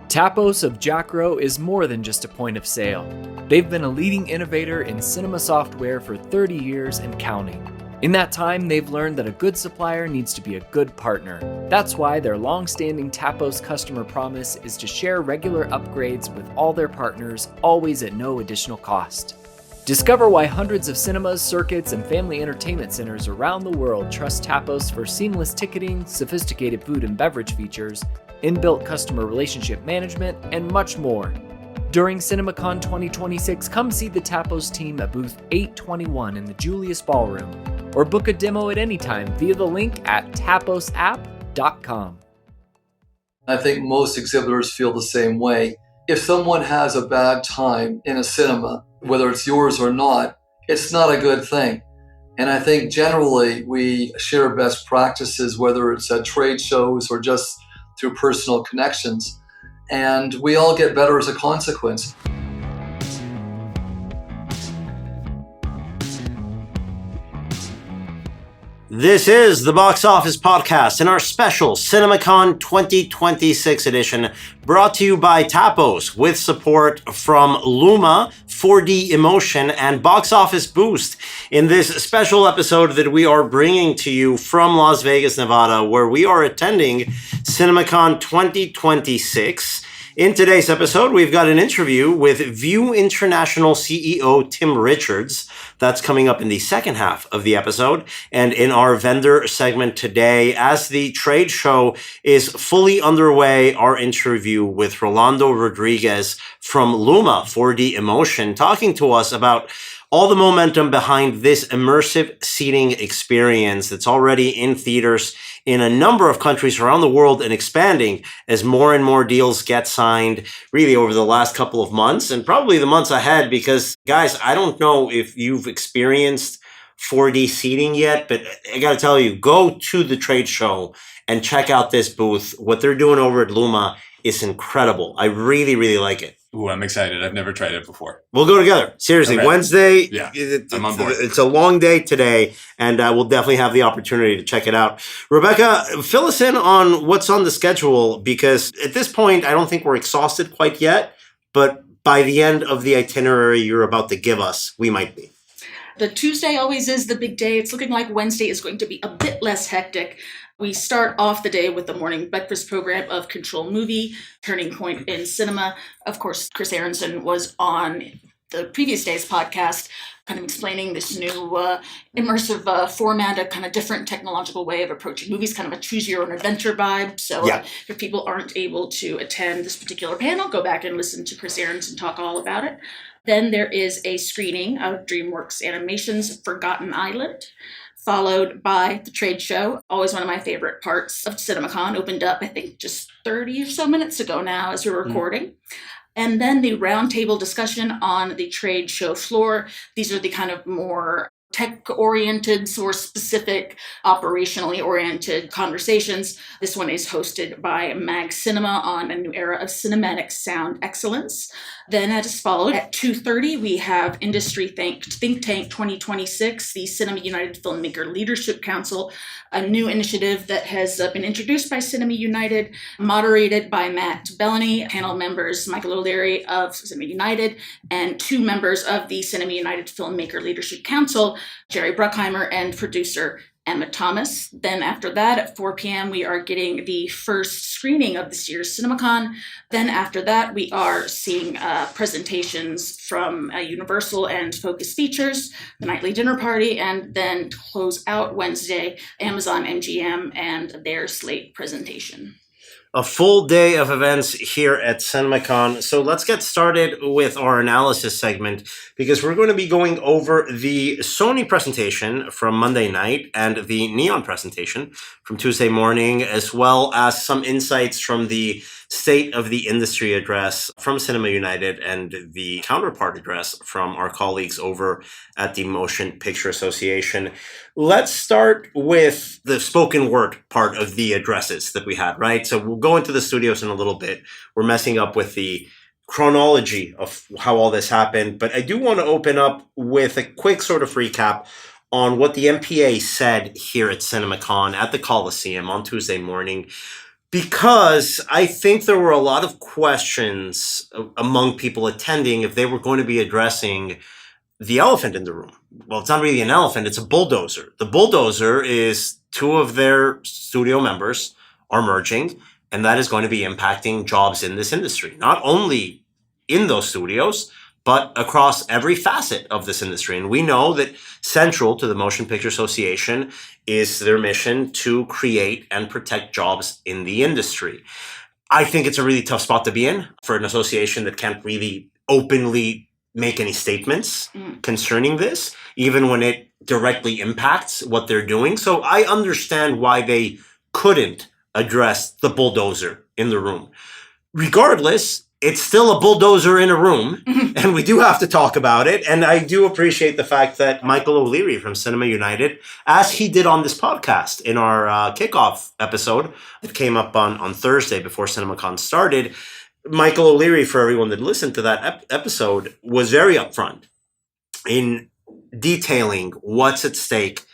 Tapos of Jackro is more than just a point of sale. They've been a leading innovator in cinema software for 30 years and counting. In that time, they've learned that a good supplier needs to be a good partner. That's why their long-standing Tapos customer promise is to share regular upgrades with all their partners, always at no additional cost. Discover why hundreds of cinemas, circuits, and family entertainment centers around the world trust Tapos for seamless ticketing, sophisticated food and beverage features, inbuilt customer relationship management, and much more. During CinemaCon 2026, come see the Tapos team at booth 821 in the Julius Ballroom, or book a demo at any time via the link at taposapp.com. I think most exhibitors feel the same way. If someone has a bad time in a cinema, whether it's yours or not, it's not a good thing. And I think generally we share best practices, whether it's at trade shows or just through personal connections, and we all get better as a consequence. This is the Box Office Podcast in our special CinemaCon 2026 edition, brought to you by Tapos with support from Luma, 4D Emotion, and Box Office Boost in this special episode that we are bringing to you from Las Vegas, Nevada, where we are attending CinemaCon 2026. In today's episode, we've got an interview with View International CEO Tim Richards. That's coming up in the second half of the episode. And in our vendor segment today, as the trade show is fully underway, our interview with Rolando Rodriguez from Luma 4D Emotion, talking to us about all the momentum behind this immersive seating experience that's already in theaters in a number of countries around the world and expanding as more and more deals get signed really over the last couple of months and probably the months ahead, because guys, I don't know if you've experienced 4D seating yet, but I gotta tell you, go to the trade show and check out this booth. What they're doing over at Luma is incredible. I really, really like it. Ooh, I'm excited. I've never tried it before. We'll go together. Seriously, okay. Wednesday. Yeah, I'm on board. It's a long day today, and we'll definitely have the opportunity to check it out. Rebecca, fill us in on what's on the schedule, because at this point, I don't think we're exhausted quite yet, but by the end of the itinerary you're about to give us, we might be. The Tuesday always is the big day. It's looking like Wednesday is going to be a bit less hectic. We start off the day with the morning breakfast program of Control Movie, Turning Point in Cinema. Of course, Chris Aronson was on the previous day's podcast, kind of explaining this new immersive format, a kind of different technological way of approaching movies, kind of a choose-your-own-adventure vibe. So if people aren't able to attend this particular panel, go back and listen to Chris Aronson talk all about it. Then there is a screening of DreamWorks Animation's Forgotten Island, followed by the trade show. Always one of my favorite parts of CinemaCon. Opened up, I think, just 30 or so minutes ago now as we're recording. And then the roundtable discussion on the trade show floor. These are the kind of more tech-oriented, or specific, operationally oriented conversations. This one is hosted by Mag Cinema on a new era of cinematic sound excellence. Then that is followed at 2:30. We have Industry Think Tank 2026, the Cinema United Filmmaker Leadership Council, a new initiative that has been introduced by Cinema United, moderated by Matt Bellany, panel members Michael O'Leary of Cinema United, and two members of the Cinema United Filmmaker Leadership Council, Jerry Bruckheimer and producer Emma Thomas. Then after that, at 4 p.m., we are getting the first screening of this year's CinemaCon. Then after that, we are seeing presentations from Universal and Focus Features, the nightly dinner party, and then to close out Wednesday, Amazon MGM and their slate presentation. A full day of events here at CinemaCon. So let's get started with our analysis segment, because we're going to be going over the Sony presentation from Monday night and the Neon presentation from Tuesday morning, as well as some insights from the State of the Industry address from Cinema United and the counterpart address from our colleagues over at the Motion Picture Association. Let's start with the spoken word part of the addresses that we had, right? So we'll go into the studios in a little bit. We're messing up with the chronology of how all this happened, but I do want to open up with a quick sort of recap on what the MPA said here at CinemaCon at the Coliseum on Tuesday morning. Because I think there were a lot of questions among people attending if they were going to be addressing the elephant in the room. Well, it's not really an elephant, it's a bulldozer. The bulldozer is two of their studio members are merging, and that is going to be impacting jobs in this industry. Not only in those studios, but across every facet of this industry. And we know that central to the Motion Picture Association is their mission to create and protect jobs in the industry. I think it's a really tough spot to be in for an association that can't really openly make any statements concerning this, even when it directly impacts what they're doing. So I understand why they couldn't address the bulldozer in the room. Regardless, it's still a bulldozer in a room, and we do have to talk about it. And I do appreciate the fact that Michael O'Leary from Cinema United, as he did on this podcast in our kickoff episode that came up on Thursday before CinemaCon started, Michael O'Leary, for everyone that listened to that episode, was very upfront in detailing what's at stake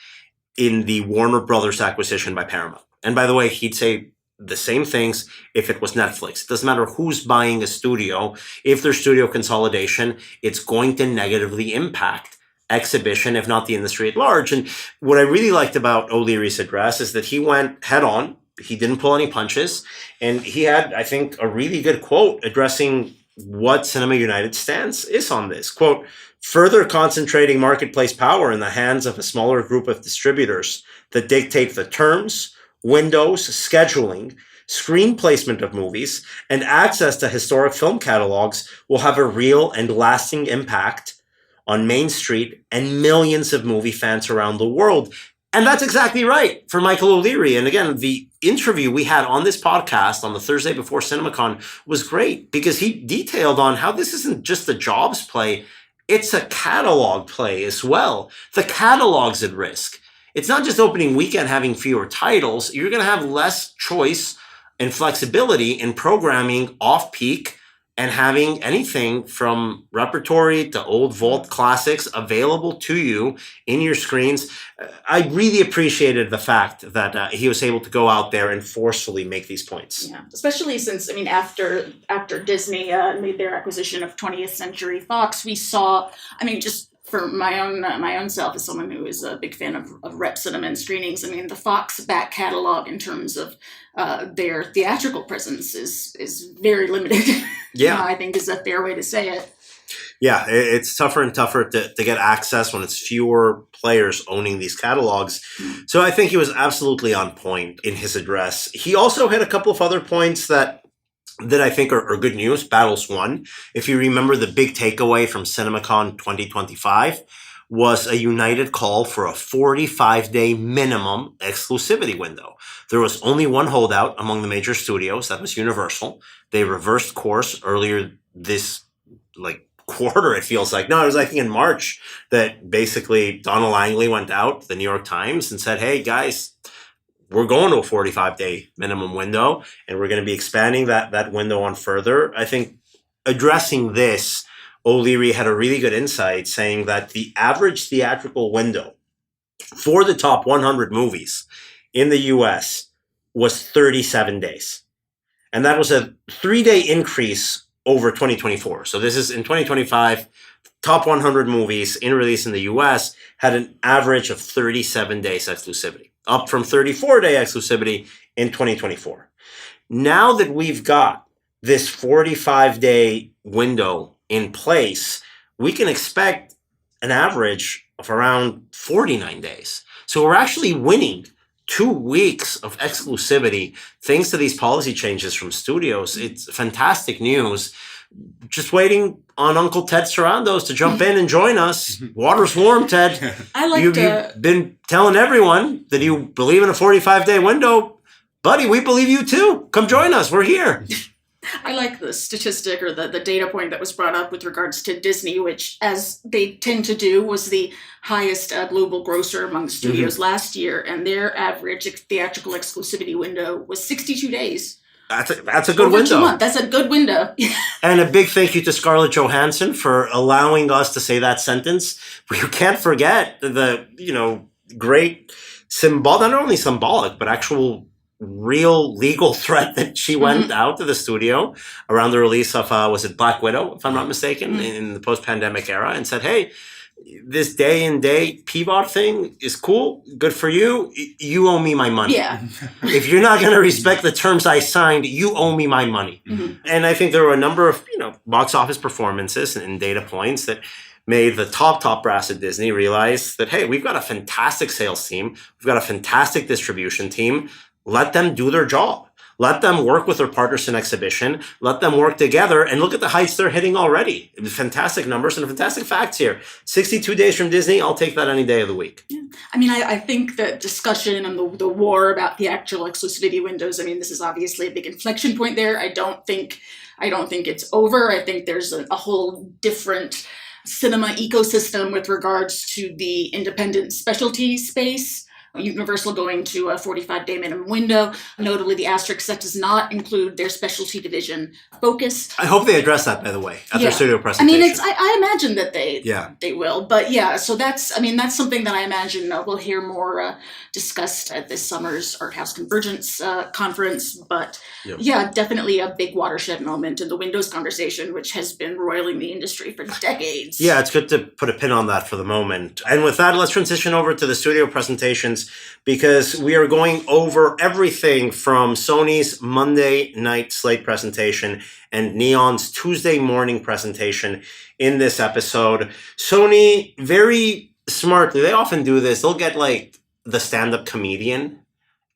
in the Warner Brothers acquisition by Paramount. And by the way, he'd say the same things if it was Netflix. It doesn't matter who's buying a studio. If there's studio consolidation, it's going to negatively impact exhibition, if not the industry at large. And what I really liked about O'Leary's address is that he went head on. He didn't pull any punches. And he had, I think, a really good quote addressing what Cinema United's stance is on this. Quote, "Further concentrating marketplace power in the hands of a smaller group of distributors that dictate the terms, windows, scheduling, screen placement of movies, and access to historic film catalogs will have a real and lasting impact on Main Street and millions of movie fans around the world." And that's exactly right for Michael O'Leary. And again, the interview we had on this podcast on the Thursday before CinemaCon was great because he detailed on how this isn't just a jobs play, it's a catalog play as well. The catalog's at risk. It's not just opening weekend having fewer titles. You're going to have less choice and flexibility in programming off-peak and having anything from repertory to old vault classics available to you in your screens. I really appreciated the fact that he was able to go out there and forcefully make these points. Yeah, especially since, after Disney made their acquisition of 20th Century Fox, we saw, just for my own self, as someone who is a big fan of rep cinema and screenings, the Fox back catalog in terms of their theatrical presence is very limited. Yeah, I think is a fair way to say it. Yeah, it's tougher and tougher to get access when it's fewer players owning these catalogs. So I think he was absolutely on point in his address. He also had a couple of other points that I think are good news. Battles won. If you remember, the big takeaway from CinemaCon 2025 was a united call for a 45-day minimum exclusivity window. There was only one holdout among the major studios. That was Universal. They reversed course earlier this quarter, it feels like. No, it was, I think, in March that basically Donald Langley went out to the New York Times and said, hey, guys, we're going to a 45-day minimum window, and we're going to be expanding that window on further. I think addressing this, O'Leary had a really good insight saying that the average theatrical window for the top 100 movies in the US was 37 days. And that was a 3-day increase over 2024. So this is in 2025, top 100 movies in release in the US had an average of 37 days exclusivity, up from 34-day exclusivity in 2024. Now that we've got this 45-day window in place, we can expect an average of around 49 days. So we're actually winning 2 weeks of exclusivity thanks to these policy changes from studios. It's fantastic news. Just waiting on Uncle Ted Sarandos to jump in and join us. Water's warm, Ted. You've been telling everyone that you believe in a 45-day window. Buddy, we believe you too. Come join us. We're here. I like the statistic or the data point that was brought up with regards to Disney, which, as they tend to do, was the highest global grosser among studios last year, and their average theatrical exclusivity window was 62 days. That's a good window. 2 months. That's a good window. And a big thank you to Scarlett Johansson for allowing us to say that sentence. We can't forget the great not only symbolic, but actual real legal threat that she went out to the studio around the release of, was it Black Widow, if I'm not mistaken, in the post-pandemic era, and said, hey, this day and date PVOD thing is cool, good for you. You owe me my money. Yeah. If you're not going to respect the terms I signed, you owe me my money. And I think there were a number of, box office performances and data points that made the top brass at Disney realize that, hey, we've got a fantastic sales team. We've got a fantastic distribution team. Let them do their job. Let them work with their partners in exhibition. Let them work together and look at the heights they're hitting already. Fantastic numbers and fantastic facts here. 62 days from Disney, I'll take that any day of the week. Yeah. I mean, I think the discussion and the war about the actual exclusivity windows, I mean, this is obviously a big inflection point there. I don't think it's over. I think there's a whole different cinema ecosystem with regards to the independent specialty space. Universal going to a 45-day minimum window. Notably, the asterisk that does not include their specialty division Focus. I hope they address that, by the way, at their studio presentation. I mean, I imagine that they will. But yeah, so that's something that I imagine we'll hear more discussed at this summer's Art House Convergence conference. But yeah, definitely a big watershed moment in the Windows conversation, which has been roiling the industry for decades. Yeah, it's good to put a pin on that for the moment. And with that, let's transition over to the studio presentations, because we are going over everything from Sony's Monday night slate presentation and Neon's Tuesday morning presentation in this episode. Sony, very smartly, they often do this. They'll get like the stand-up comedian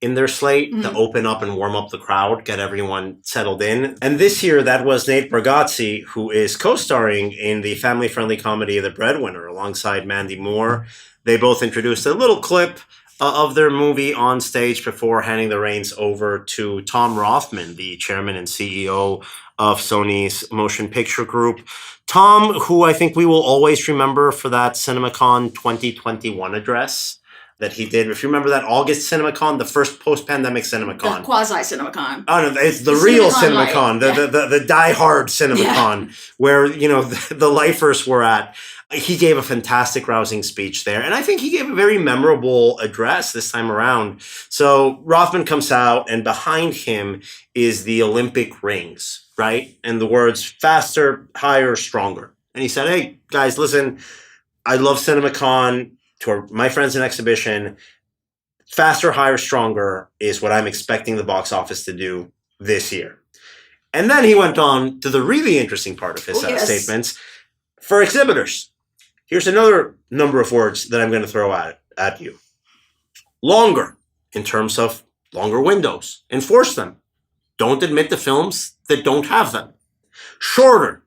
in their slate to open up and warm up the crowd, get everyone settled in. And this year, that was Nate Bargatze, who is co-starring in the family-friendly comedy The Breadwinner alongside Mandy Moore. They both introduced a little clip of their movie on stage before handing the reins over to Tom Rothman, the chairman and CEO of Sony's Motion Picture Group. Tom, who I think we will always remember for that CinemaCon 2021 address that he did. If you remember that August CinemaCon, the first post-pandemic CinemaCon. The quasi-CinemaCon. Oh, no, it's the real CinemaCon, the die-hard CinemaCon, where, the lifers were at. He gave a fantastic, rousing speech there. And I think he gave a very memorable address this time around. So Rothman comes out, and behind him is the Olympic rings, right? And the words, faster, higher, stronger. And he said, hey, guys, listen, I love CinemaCon. To my friends in exhibition, faster, higher, stronger is what I'm expecting the box office to do this year. And then he went on to the really interesting part of his statements. For exhibitors, here's another number of words that I'm going to throw at you. Longer, in terms of longer windows. Enforce them. Don't admit to films that don't have them. Shorter,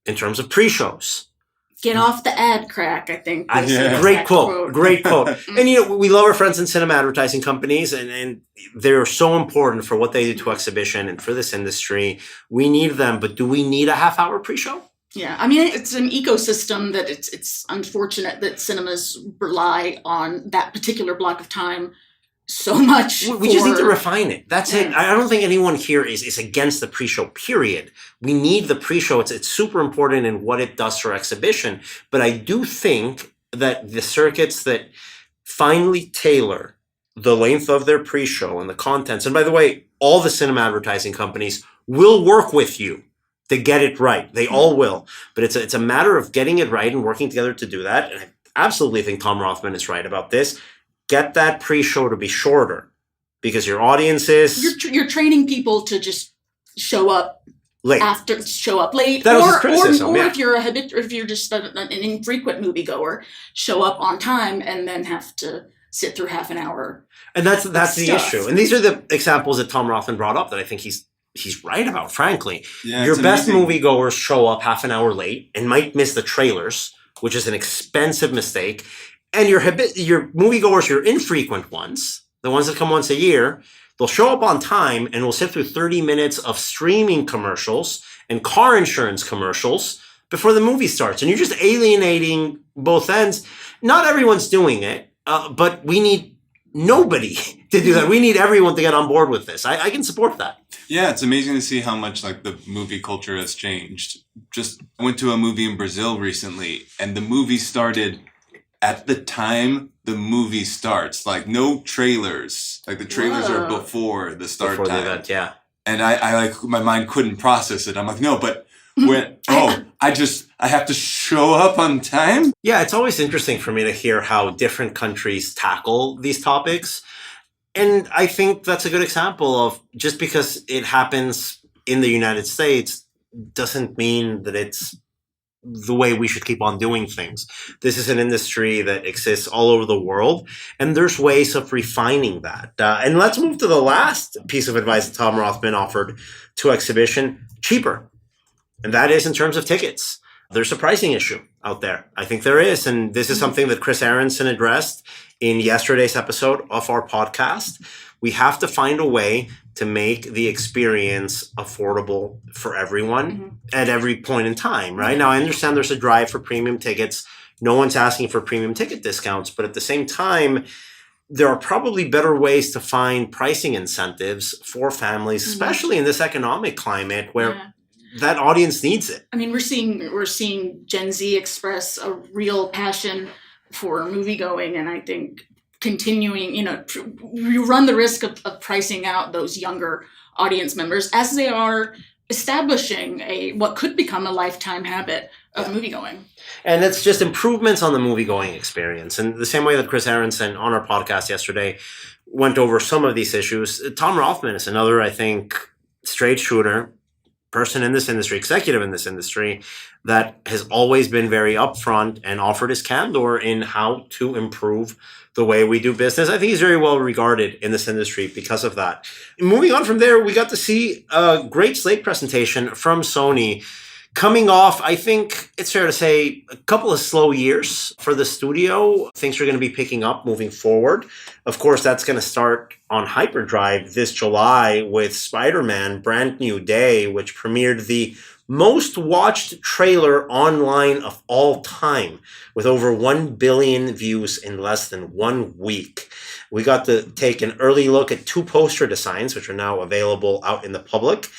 in terms of pre-shows. Get off the ad crack, I think. Great quote. Great quote. And, we love our friends in cinema advertising companies, and they're so important for what they do to exhibition and for this industry. We need them, but do we need a half-hour pre-show? Yeah, I mean, it's an ecosystem that it's unfortunate that cinemas rely on that particular block of time so much. We just need to refine it. That's it. I don't think anyone here is against the pre-show, period. We need the pre-show. It's super important in what it does for exhibition. But I do think that the circuits that finally tailor the length of their pre-show and the contents, and by the way, all the cinema advertising companies will work with you to get it right. They all will. But it's a matter of getting it right and working together to do that. And I absolutely think Tom Rothman is right about this. Get that pre-show to be shorter, because your audience is... You're training people to just show up late. Show up late. That was his criticism, or if you're just an infrequent moviegoer, show up on time and then have to sit through half an hour. And that's the issue. And these are the examples that Tom Rothman brought up that I think he's right about, frankly. Yeah, your best moviegoers show up half an hour late and might miss the trailers, which is an expensive mistake. And your moviegoers, your infrequent ones, the ones that come once a year, they'll show up on time and will sit through 30 minutes of streaming commercials and car insurance commercials before the movie starts. And you're just alienating both ends. Not everyone's doing it, but we need nobody to do that. We need everyone to get on board with this. I can support that. Yeah, it's amazing to see how much the movie culture has changed. Just went to a movie in Brazil recently, and the movie started at the time the movie starts. Like, no trailers. Like, the trailers are before the start Before time. the event, yeah. And I like, my mind couldn't process it. I'm like, no, but when, I have to show up on time? Yeah, it's always interesting for me to hear how different countries tackle these topics. And I think that's a good example of just because it happens in the United States doesn't mean that it's the way we should keep on doing things. This is an industry that exists all over the world, and there's ways of refining that. And let's move to the last piece of advice that Tom Rothman offered to exhibition: cheaper. And that is in terms of tickets. There's a pricing issue out there. I think there is. And this is something that Chris Aronson addressed in yesterday's episode of our podcast. We have to find a way to make the experience affordable for everyone at every point in time, right? Now, I understand there's a drive for premium tickets. No one's asking for premium ticket discounts. But at the same time, there are probably better ways to find pricing incentives for families, especially in this economic climate where that audience needs it. I mean, we're seeing Gen Z express a real passion for movie going, and I think continuing, you run the risk of pricing out those younger audience members as they are establishing what could become a lifetime habit of movie going. And it's just improvements on the movie going experience. And the same way that Chris Aronson on our podcast yesterday went over some of these issues, Tom Rothman is another, I think, straight shooter person in this industry, executive in this industry, that has always been very upfront and offered his candor in how to improve the way we do business. I think he's very well regarded in this industry because of that. Moving on from there, we got to see a great slate presentation from Sony. Coming off, I think it's fair to say, a couple of slow years for the studio. Things are going to be picking up moving forward. Of course, that's going to start on Hyperdrive this July with Spider-Man Brand New Day, which premiered the most watched trailer online of all time, with over 1 billion views in less than 1 week. We got to take an early look at 2 poster designs, which are now available out in the public.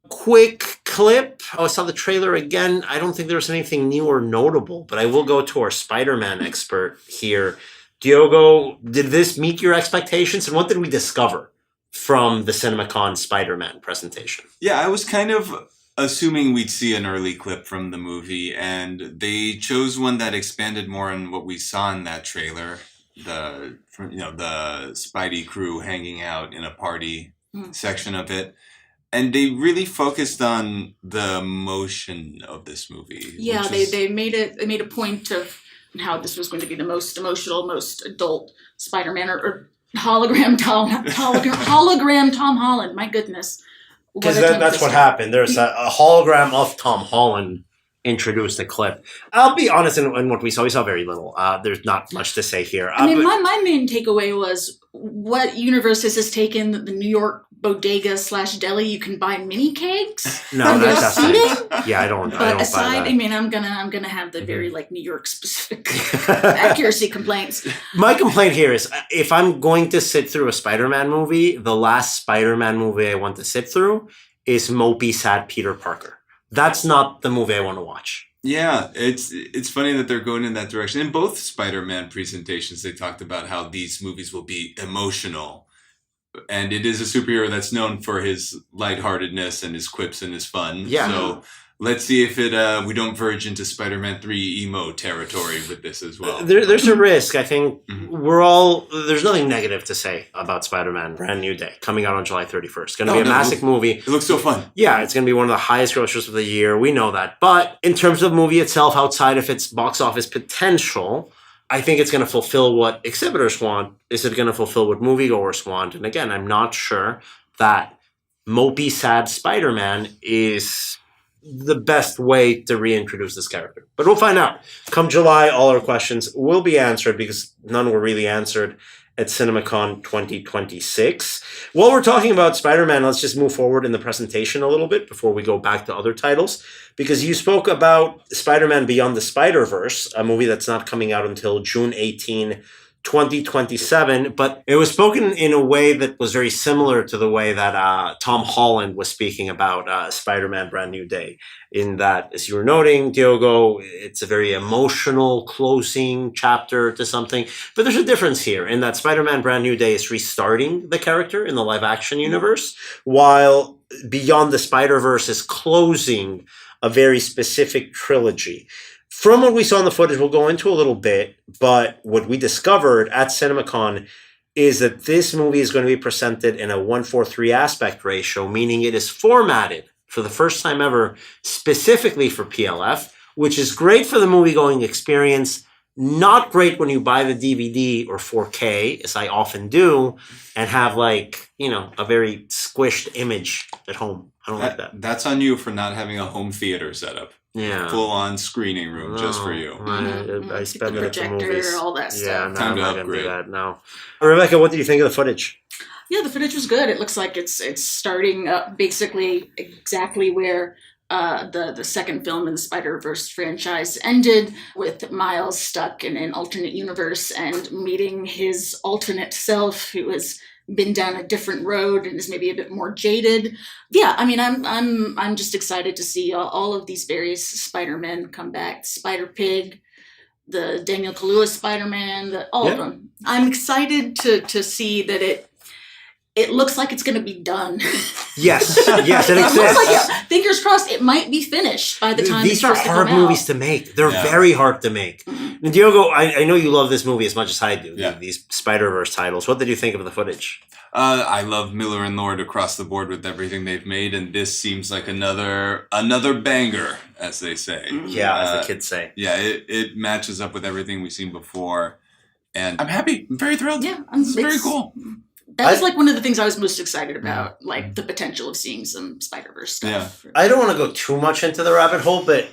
Quick clip. I saw the trailer again. I don't think there's anything new or notable, but I will go to our Spider-Man expert here. Diogo, did this meet your expectations, and what did we discover from the CinemaCon Spider-Man presentation? Yeah, I was kind of assuming we'd see an early clip from the movie, and they chose one that expanded more on what we saw in that trailer. The Spidey crew hanging out in a party section of it. And they really focused on the emotion of this movie. Yeah, they made a point of how this was going to be the most emotional, most adult Spider-Man or hologram Tom Holland. My goodness. Because that's what happened. There's a hologram of Tom Holland introduced the clip. I'll be honest, in what we saw very little. There's not much to say here. I mean, my main takeaway was what Universal has taken the New York bodega / deli. You can buy mini kegs. No, that's seating. Yeah, I don't. But I don't aside, buy that. I mean, I'm gonna have the very New York specific accuracy complaints. My complaint here is if I'm going to sit through a Spider-Man movie, the last Spider-Man movie I want to sit through is mopey, sad Peter Parker. That's not the movie I want to watch. Yeah, it's funny that they're going in that direction. In both Spider-Man presentations, they talked about how these movies will be emotional. And it is a superhero that's known for his lightheartedness and his quips and his fun. Yeah. So let's see if we don't verge into Spider-Man 3 emo territory with this as well. There's a risk. I think there's nothing negative to say about Spider-Man Brand New Day coming out on July 31st. It's going to be a massive movie. It looks so fun. Yeah, it's going to be one of the highest grossers of the year. We know that. But in terms of the movie itself, outside of its box office potential, I think it's going to fulfill what exhibitors want. Is it going to fulfill what moviegoers want? And again, I'm not sure that mopey, sad Spider-Man is the best way to reintroduce this character. But we'll find out. Come July, all our questions will be answered because none were really answered at CinemaCon 2026. While we're talking about Spider-Man, let's just move forward in the presentation a little bit before we go back to other titles. Because you spoke about Spider-Man Beyond the Spider-Verse, a movie that's not coming out until June 18, 2027, but it was spoken in a way that was very similar to the way that Tom Holland was speaking about Spider-Man Brand New Day, in that, as you were noting, Diogo, it's a very emotional closing chapter to something, but there's a difference here in that Spider-Man Brand New Day is restarting the character in the live-action universe, while Beyond the Spider-Verse is closing a very specific trilogy. From what we saw in the footage, we'll go into a little bit, but what we discovered at CinemaCon is that this movie is going to be presented in a 1:3 aspect ratio, meaning it is formatted for the first time ever specifically for PLF, which is great for the movie-going experience, not great when you buy the DVD or 4K, as I often do, and have a very squished image at home. I don't like that. That's on you for not having a home theater setup. Yeah. Full-on screening room just for you. I spend the it at the projector, movies. all that Yeah, stuff. no, Time I'm to not gonna upgrade. do that now. Rebecca, what did you think of the footage? Yeah, the footage was good. It looks like it's starting up basically exactly where the second film in the Spider-Verse franchise ended, with Miles stuck in an alternate universe and meeting his alternate self, who has been down a different road and is maybe a bit more jaded. Yeah, I mean, I'm just excited to see all of these various Spider-Men come back. Spider-Pig, the Daniel Kaluuya Spider-Man, all of them. I'm excited to see that it looks like it's going to be done. Yes, it It looks exists. like fingers crossed, it might be finished by the time These it's are supposed hard to come movies out. to make. They're Yeah. very hard to make. Mhm. And Diogo, I know you love this movie as much as I do. Yeah. These Spider-Verse titles. What did you think of the footage? I love Miller and Lord across the board with everything they've made, and this seems like another banger, as they say. Yeah, as the kids say. Yeah, it matches up with everything we've seen before, and I'm happy. I'm very thrilled. Yeah, It's very cool. That was like one of the things I was most excited about, like the potential of seeing some Spider-Verse stuff. I don't want to go too much into the rabbit hole, but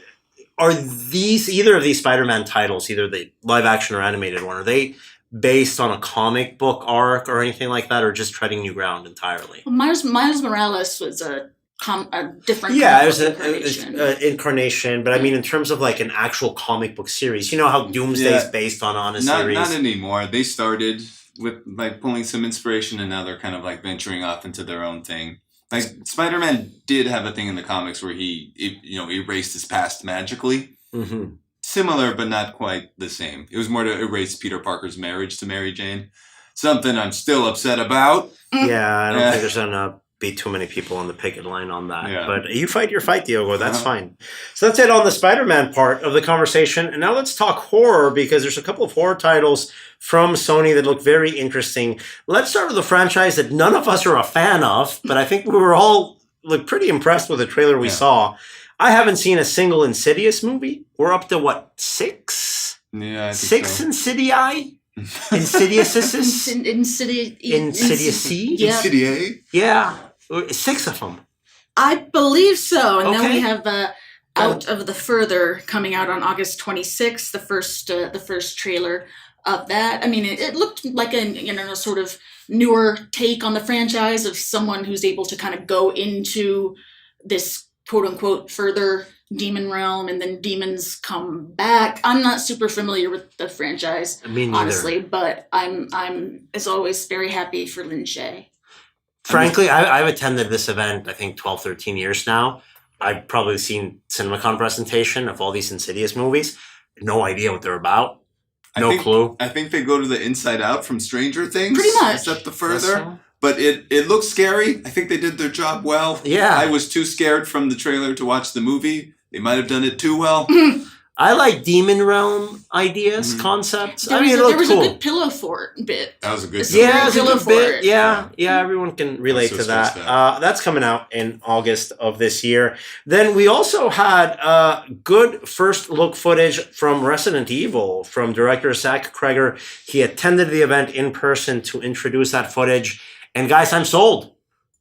are either of these Spider-Man titles, either the live-action or animated one, are they based on a comic book arc or anything like that, or just treading new ground entirely? Well, Miles Morales was a different Yeah, it comic was book an incarnation. incarnation, but I mean, in terms of like an actual comic book series, you know how Doomsday is Yeah. based on a Not series. anymore. They started with like pulling some inspiration, and now they're kind of like venturing off into their own thing. Like Spider-Man did have a thing in the comics where he erased his past magically. Mm-hmm. Similar, but not quite the same. It was more to erase Peter Parker's marriage to Mary Jane. Something I'm still upset about. Yeah, I don't Yeah. think there's gonna be too many people on the picket line on that. Yeah. But you fight your fight, Diogo. That's Uh-huh. fine. So that's it on the Spider-Man part of the conversation. And now let's talk horror, because there's a couple of horror titles from Sony that look very interesting. Let's start with a franchise that none of us are a fan of, but I think we were all pretty impressed with the trailer we Yeah. saw. I haven't seen a single Insidious movie. We're up to what, 6? Yeah, I think 6 so. Insidii? Insidiouses? Insidious? Yeah, Insidious? Yeah. 6 of them. I believe so. And then Okay. we have Out of the Further coming out on August 26th, the first trailer of that. I mean, it looked like a sort of newer take on the franchise of someone who's able to kind of go into this quote unquote further demon realm, and then demons come back. I'm not super familiar with the franchise, Me neither. honestly, but I'm as always very happy for Lin Shaye. Frankly, I've attended this event, I think 12, 13 years now. I've probably seen CinemaCon presentation of all these Insidious movies. No idea what they're about. No clue. I think they go to the Inside Out from Stranger Things. Pretty much. Except the further. But it looks scary. I think they did their job well. Yeah. I was too scared from the trailer to watch the movie. They might have done it too well. I like demon realm ideas, Mhm. concepts. There I mean, it was looked a cool. good pillow fort bit. That was a good Yeah, it was a Pillow good for bit. it. Yeah, everyone can relate so to that. stressed out. That's coming out in August of this year. Then we also had good first look footage from Resident Evil from director Zach Kreger. He attended the event in person to introduce that footage. And guys, I'm sold.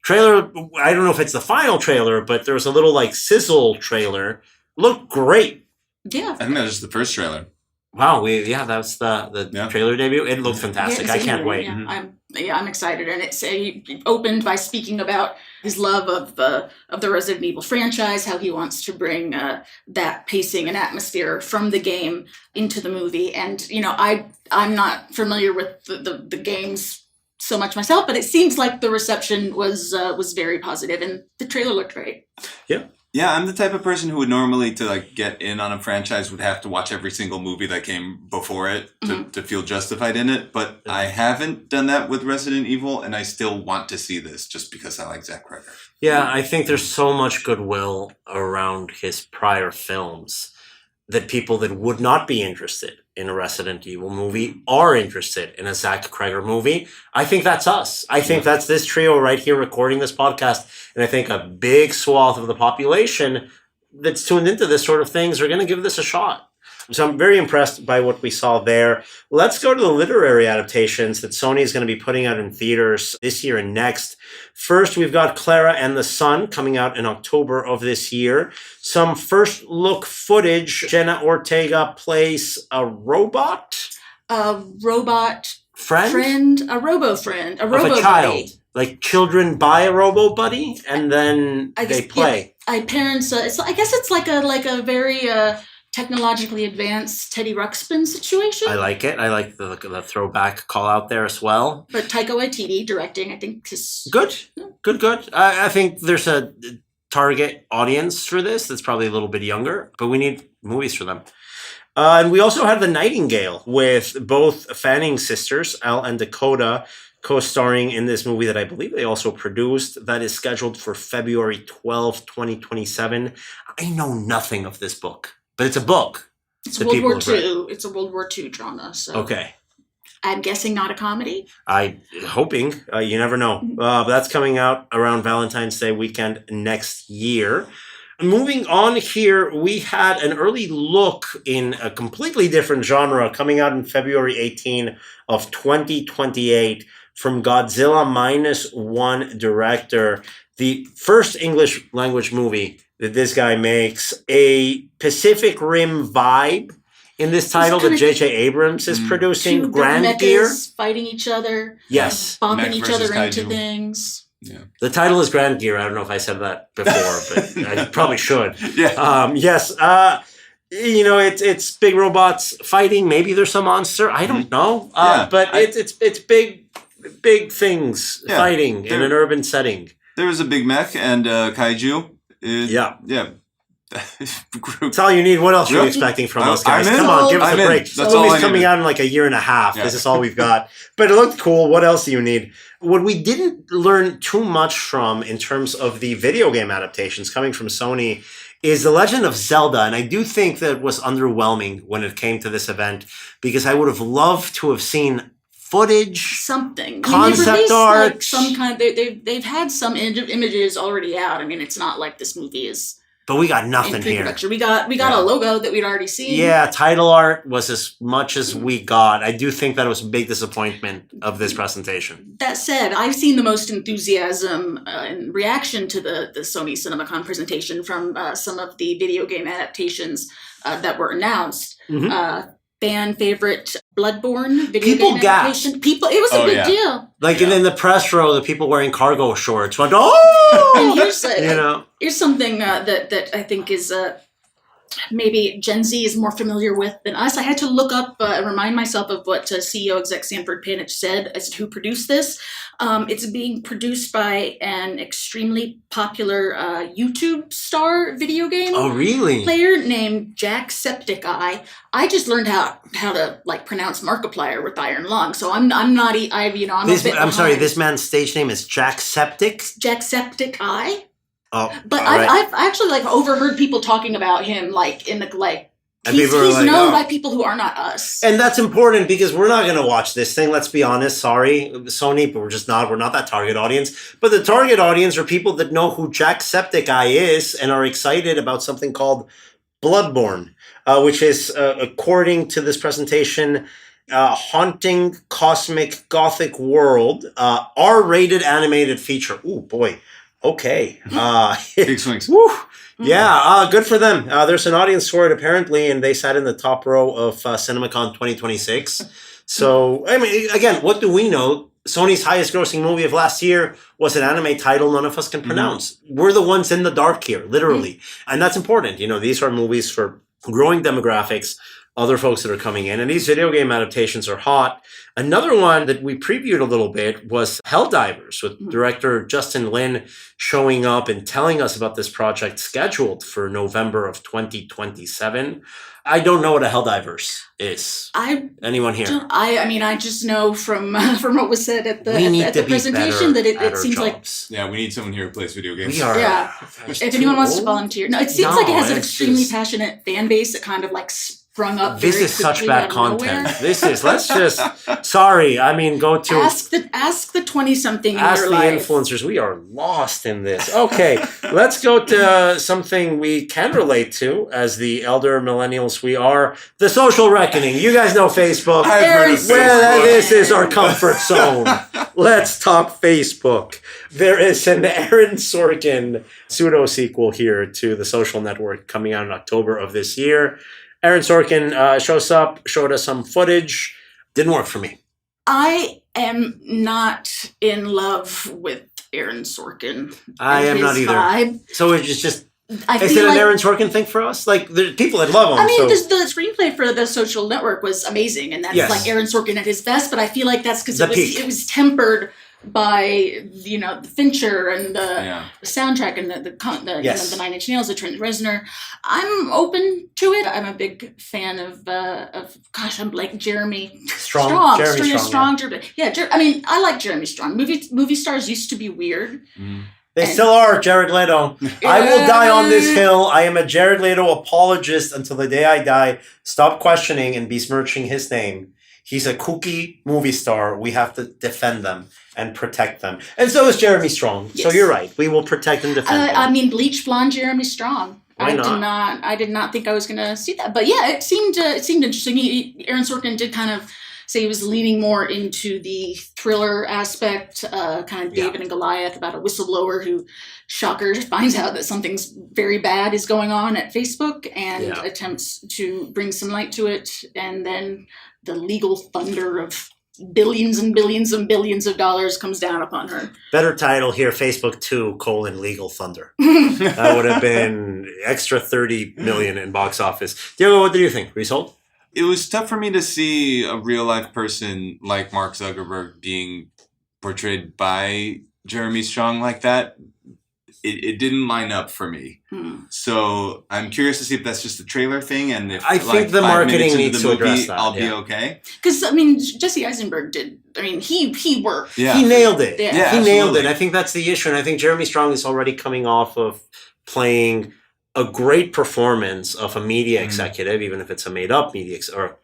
Trailer, I don't know if it's the final trailer, but there was a little like sizzle trailer. Looked great. Yeah. I think that was just the first trailer. Wow, that was the Yeah. trailer debut. It looked fantastic. Yeah, I it's can't anyway, wait. yeah. Mhm. Yeah, I'm excited, and he opened by speaking about his love of the Resident Evil franchise, how he wants to bring that pacing and atmosphere from the game into the movie. And I'm not familiar with the games so much myself, but it seems like the reception was very positive, and the trailer looked great. Yeah, I'm the type of person who would normally, to like get in on a franchise, would have to watch every single movie that came before it to feel justified in it. But I haven't done that with Resident Evil, and I still want to see this just because I like Zach Cregger. Yeah, I think there's so much goodwill around his prior films that people that would not be interested in a Resident Evil movie are interested in a Zach Cregger movie. I think that's us. I think that's this trio right here recording this podcast. And I think a big swath of the population that's tuned into this sort of things are going to give this a shot. So I'm very impressed by what we saw there. Let's go to the literary adaptations that Sony is going to be putting out in theaters this year and next. First, we've got Clara and the Sun coming out in October of this year. Some first look footage. Jenna Ortega plays a robot? A robot friend, a robo friend, a of robo a child. buddy. Like children buy a robo buddy and then they play. Yeah, parents. I guess it's like a very technologically advanced Teddy Ruxpin situation. I like it. I like the throwback call out there as well. But Taika Waititi directing, I think, is good. Good. I think there's a target audience for this that's probably a little bit younger, but we need movies for them. And we also have The Nightingale with both Fanning sisters, Al and Dakota, co-starring in this movie that I believe they also produced. That is scheduled for February 12th, 2027. I know nothing of this book. But it's a book. It's World War II. It's a World War II drama. So okay. I'm guessing not a comedy. I'm hoping. You never know. But that's coming out around Valentine's Day weekend next year. Moving on here, we had an early look in a completely different genre coming out in February 18 of 2028 from Godzilla -1 director. The first English language movie that this guy makes, a Pacific Rim vibe in this title that J.J. Abrams is producing. Grand Gear. Fighting each other. Yes. Bumping each other into things. Yeah. The title is Grand Gear. I don't know if I said that before, but I probably should. Yeah. Yes. It's big robots fighting. Maybe there's some monster. I don't know. But it's big things fighting in an urban setting. There was a big mech and kaiju. Yeah. That's all you need. What else are you expecting from us, guys? Come on, give us a break. That's the movie's coming out in like a year and a half. Yeah. This is all we've got. But it looked cool. What else do you need? What we didn't learn too much from in terms of the video game adaptations coming from Sony is The Legend of Zelda. And I do think that it was underwhelming when it came to this event because I would have loved to have seen footage, something, concept art, like some kind. They've had some images already out. I mean, it's not like this movie is. But we got nothing here. We got a logo that we'd already seen. Yeah, title art was as much as we got. I do think that was a big disappointment of this presentation. That said, I've seen the most enthusiasm and reaction to the Sony CinemaCon presentation from some of the video game adaptations that were announced. Mm-hmm. Fan favorite Bloodborne video game adaptation. People, it was a big deal. Like in the press row, the people wearing cargo shorts went, "Oh!" And here's something that I think is maybe Gen Z is more familiar with than us. I had to look up and remind myself of what CEO exec Sanford Panich said as to who produced this. It's being produced by an extremely popular YouTube star video game player named Jacksepticeye. I just learned how to pronounce Markiplier with iron lung, so I'm not. I'm sorry. This man's stage name is Jacksepticeye. Oh, but I've actually overheard people talking about him he's known by people who are not us. And that's important because we're not going to watch this thing. Let's be honest. Sorry, Sony, but we're just not. We're not that target audience. But the target audience are people that know who Jacksepticeye is and are excited about something called Bloodborne, which is, according to this presentation, haunting cosmic gothic world, R-rated animated feature. Ooh, boy. Okay. Big swings. Woo. Yeah, good for them. There's an audience for it, apparently, and they sat in the top row of CinemaCon 2026. So, I mean, again, what do we know? Sony's highest grossing movie of last year was an anime title none of us can pronounce. We're the ones in the dark here, literally. And that's important. These are movies for growing demographics, other folks that are coming in. And these video game adaptations are hot. Another one that we previewed a little bit was Helldivers, with director Justin Lin showing up and telling us about this project scheduled for November of 2027. I don't know what a Helldivers is. Anyone here? I just know from what was said at the presentation that it seems jobs. Yeah, we need someone here who plays video games. We are. Yeah. If anyone wants to volunteer. No, it seems like it has an extremely passionate fan base that kind of like sprung up. This is such bad content. Nowhere. Sorry. Go to ask the 20-something in ask your the life. influencers. We are lost in this. Okay, let's go to something we can relate to as the elder millennials we are. The social reckoning. You guys know Facebook. I've heard of Well, Facebook. this is our comfort zone. Let's talk Facebook. There is an Aaron Sorkin pseudo sequel here to The Social Network coming out in October of this year. Aaron Sorkin showed us some footage. Didn't work for me. I am not in love with Aaron Sorkin. I am not either. Vibe. So it's just, I is feel it an like, Aaron Sorkin thing for us? Like, there's people that love him. I mean, so. the screenplay for The Social Network was amazing, and that's Yes. like Aaron Sorkin at his best. But I feel like that's because The peak. it was tempered by the Fincher and the soundtrack and the Yes. the Nine Inch Nails, the Trent Reznor. I'm open to it. I'm a big fan of I'm like Jeremy Strong. Jeremy Strong. I like Jeremy Strong. Movie stars used to be weird. They still are, Jared Leto. I will die on this hill. I am a Jared Leto apologist until the day I die. Stop questioning and besmirching his name. He's a kooky movie star. We have to defend them and protect them. And so is Jeremy Strong. Yes. So you're right. We will protect and defend them. Bleach blonde Jeremy Strong. Why not? I did not think I was going to see that. But yeah, it seemed interesting. Aaron Sorkin did kind of say he was leaning more into the thriller aspect, kind of David and Goliath, about a whistleblower who, shocker, finds out that something's very bad is going on at Facebook and attempts to bring some light to it. And then the legal thunder of billions and billions and billions of dollars comes down upon her. Better title here, Facebook 2, Legal Thunder. That would have been extra 30 million in box office. Diego, what did you think? Were you sold? It was tough for me to see a real life person like Mark Zuckerberg being portrayed by Jeremy Strong like that. It didn't line up for me. So I'm curious to see if that's just a trailer thing, and if I think the marketing needs to address that. I'll be okay. Because Jesse Eisenberg did. He worked. Yeah, he nailed it. Yeah. He nailed absolutely. it. I think that's the issue, and I think Jeremy Strong is already coming off of playing a great performance of a media executive, even if it's a made-up media or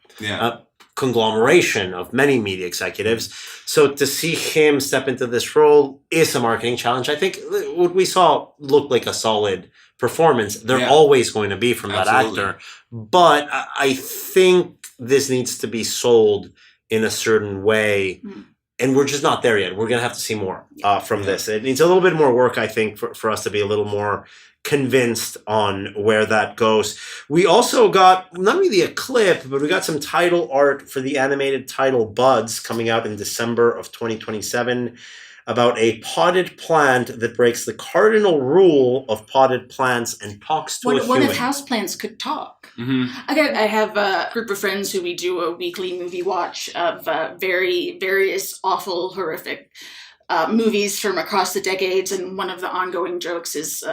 conglomeration of many media executives. So to see him step into this role is a marketing challenge. I think what we saw looked like a solid performance. They're always going to be from that actor. But I think this needs to be sold in a certain way. And we're just not there yet. We're going to have to see more from this. It needs a little bit more work, I think, for us to be a little more convinced on where that goes. We also got, not really a clip, but we got some title art for the animated title Buds coming out in December of 2027 about a potted plant that breaks the cardinal rule of potted plants and talks to a human. What if houseplants could talk? I have a group of friends who we do a weekly movie watch of various awful, horrific movies from across the decades, and one of the ongoing jokes is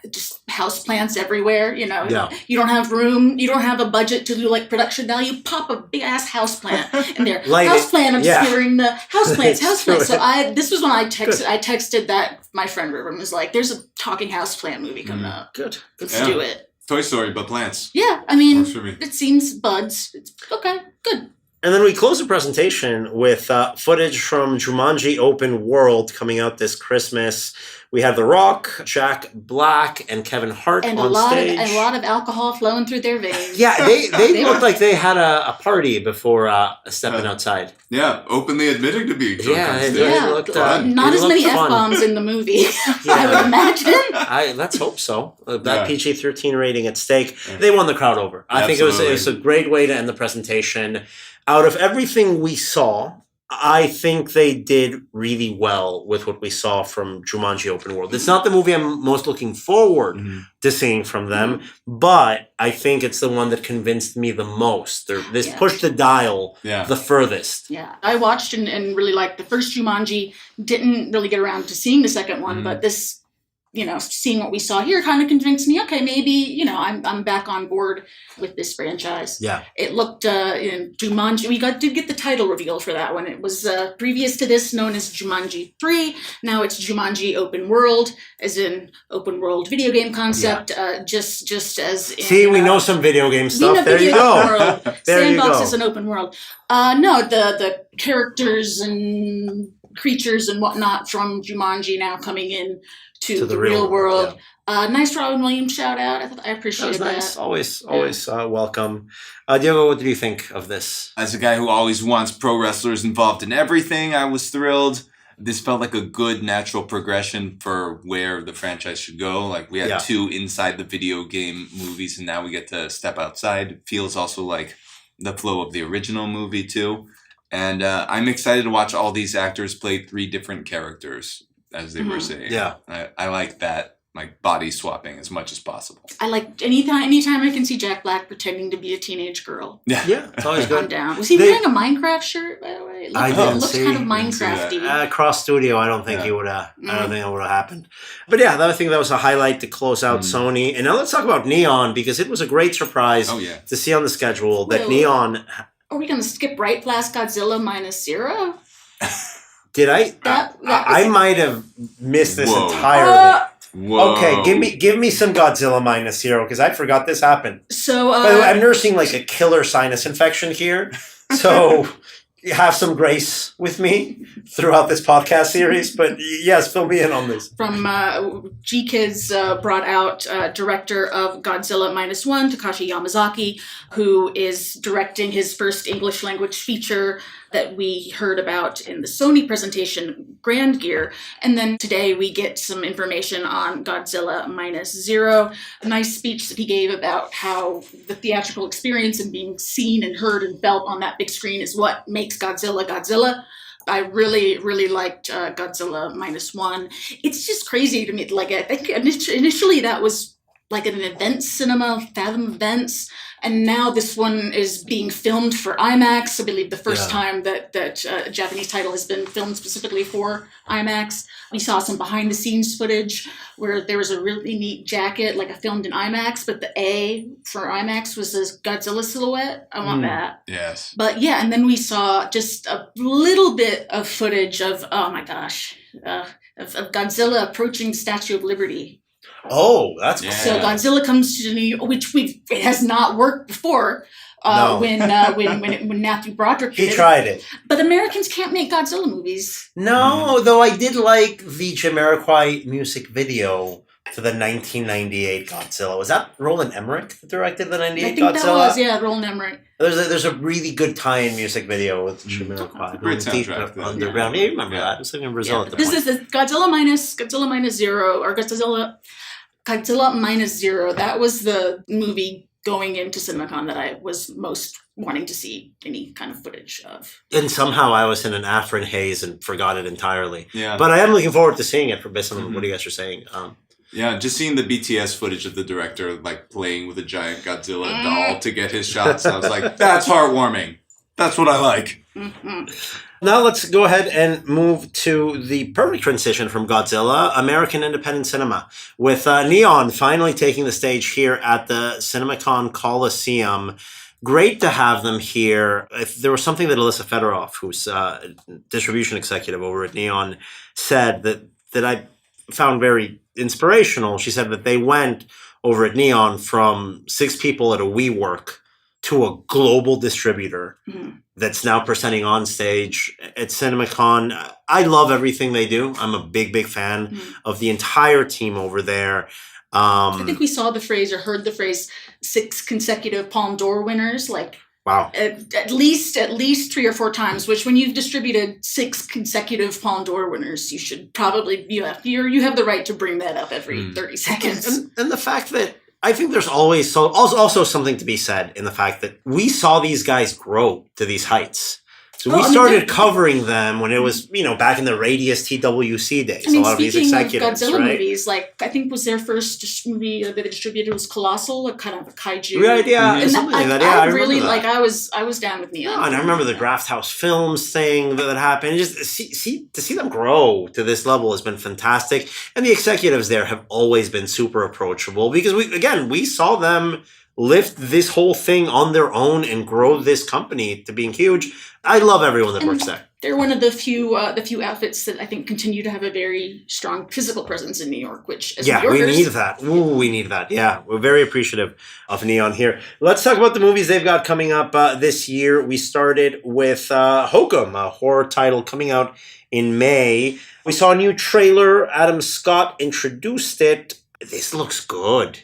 just houseplants everywhere. You don't have room, you don't have a budget to do like production value. Pop a big ass houseplant in there. Houseplant obscuring the houseplants. So this was when I texted that my friend River was like, "There's a talking houseplant movie coming up. Good. Let's do it." Toy Story, but plants. Yeah, Works for me. it seems Buds. It's okay, good. And then we close the presentation with footage from Jumanji Open World coming out this Christmas. We have The Rock, Jack Black, and Kevin Hart And on stage. a lot of alcohol flowing through their veins. Yeah, they looked like they had a party before stepping outside. Yeah, openly admitting to being drunk on stage. looked Not as many F-bombs in the movie, I would imagine. Let's hope so. That PG-13 rating at stake. They won the crowd over. I think it was a great way to end the presentation. Out of everything we saw, I think they did really well with what we saw from Jumanji Open World. It's not the movie I'm most looking forward to seeing from them, but I think it's the one that convinced me the most. This pushed the dial the furthest. Yeah, I watched and really liked the first Jumanji. Didn't really get around to seeing the second one, but this, seeing what we saw here kind of convinced me, okay, maybe, I'm back on board with this franchise. Yeah. It looked, Jumanji, did get the title reveal for that one. It was previous to this known as Jumanji 3. Now it's Jumanji Open World, as in open world video game concept, just as in... See, we know some video game stuff. There you go. Sandbox is an open world. No, the characters and creatures and whatnot from Jumanji now coming in to the real world. Yeah. Nice Robin Williams shout out. I appreciated that. Nice. Always welcome. Diego, what did you think of this? As a guy who always wants pro wrestlers involved in everything, I was thrilled. This felt like a good natural progression for where the franchise should go. Like we had 2 inside the video game movies, and now we get to step outside. It feels also like the flow of the original movie too. And I'm excited to watch all these actors play 3 different characters, as they were saying. Yeah. I like that, like body swapping as much as possible. I like anytime I can see Jack Black pretending to be a teenage girl. Yeah, it's always good. I'm down. Was he wearing a Minecraft shirt, by the way? It looked kind of Minecrafty. Cross studio, I don't think he would have. I don't think it would have happened. But yeah, I think that was a highlight to close out Sony. And now let's talk about Neon, because it was a great surprise to see on the schedule that Neon. Are we going to skip right past Godzilla -0? Did I? I might have missed this entirely. Okay, give me some Godzilla -0, because I forgot this happened. So by the way, I'm nursing like a killer sinus infection here, so you have some grace with me throughout this podcast series. But yes, fill me in on this. From G-Kids brought out director of Godzilla -1, Takashi Yamazaki, who is directing his first English language feature that we heard about in the Sony presentation, Grand Gear. And then today we get some information on Godzilla -0, a nice speech that he gave about how the theatrical experience and being seen and heard and felt on that big screen is what makes Godzilla Godzilla. I really, really liked Godzilla -1. It's just crazy to me. Like, I think initially that was like an event cinema, Fathom Events, and now this one is being filmed for IMAX. I believe the first time that a Japanese title has been filmed specifically for IMAX. We saw some behind-the-scenes footage where there was a really neat jacket, like a filmed in IMAX, but the A for IMAX was this Godzilla silhouette. I want that. Yes. But yeah, and then we saw just a little bit of footage of, oh my gosh, of Godzilla approaching the Statue of Liberty. Oh, that's cool. So Godzilla comes to New York, which it has not worked before. When Matthew Broderick did he tried it. But Americans can't make Godzilla movies. No, though I did like the Jamiroquai music video for the 1998 Godzilla. Was that Roland Emmerich that directed the 98 Godzilla? I think that was, Roland Emmerich. There's a really good tie-in music video with Jamiroquai. Great soundtrack. Underground. Yeah, you remember that. It was like in Brazil at the point. This is Godzilla -0, or Godzilla -0. That was the movie going into CinemaCon that I was most wanting to see any kind of footage of. And somehow I was in an Afrin haze and forgot it entirely. Yeah. But I am looking forward to seeing it based on what you guys are saying. Yeah, just seeing the BTS footage of the director like playing with a giant Godzilla doll to get his shots. I was like, that's heartwarming. That's what I like. Mm-hmm. Now let's go ahead and move to the perfect transition from Godzilla, American independent cinema, with Neon finally taking the stage here at the CinemaCon Coliseum. Great to have them here. If there was something that Alyssa Fedorov, who's distribution executive over at Neon, said that I found very inspirational. She said that they went over at Neon from 6 people at a WeWork to a global distributor that's now presenting on stage at CinemaCon. I love everything they do. I'm a big, big fan of the entire team over there. I think we saw the phrase or heard the phrase 6 consecutive Palme d'Or winners. Like, wow, at least 3 or 4 times. Which, when you've distributed 6 consecutive Palme d'Or winners, you should probably you have the right to bring that up every 30 seconds. And the fact that I think there's always also something to be said in the fact that we saw these guys grow to these heights. So we started covering them when it was, back in the Radius TWC days. I mean, a lot of these executives, of Godzilla right? movies, I think was their first movie that they distributed was Colossal, kind of a kaiju. Right, yeah, and something like that. Yeah, I really remember that. I was down with Neon. Yeah, and I remember the Graft House Films thing that happened. Just to see them grow to this level has been fantastic. And the executives there have always been super approachable because we saw them lift this whole thing on their own and grow this company to being huge. I love everyone that works there. They're one of the few outfits that I think continue to have a very strong physical presence in New York, which as New Yorkers, we need that. Ooh, we need that. Yeah, we're very appreciative of Neon here. Let's talk about the movies they've got coming up this year. We started with Hokum, a horror title coming out in May. We saw a new trailer. Adam Scott introduced it. This looks good.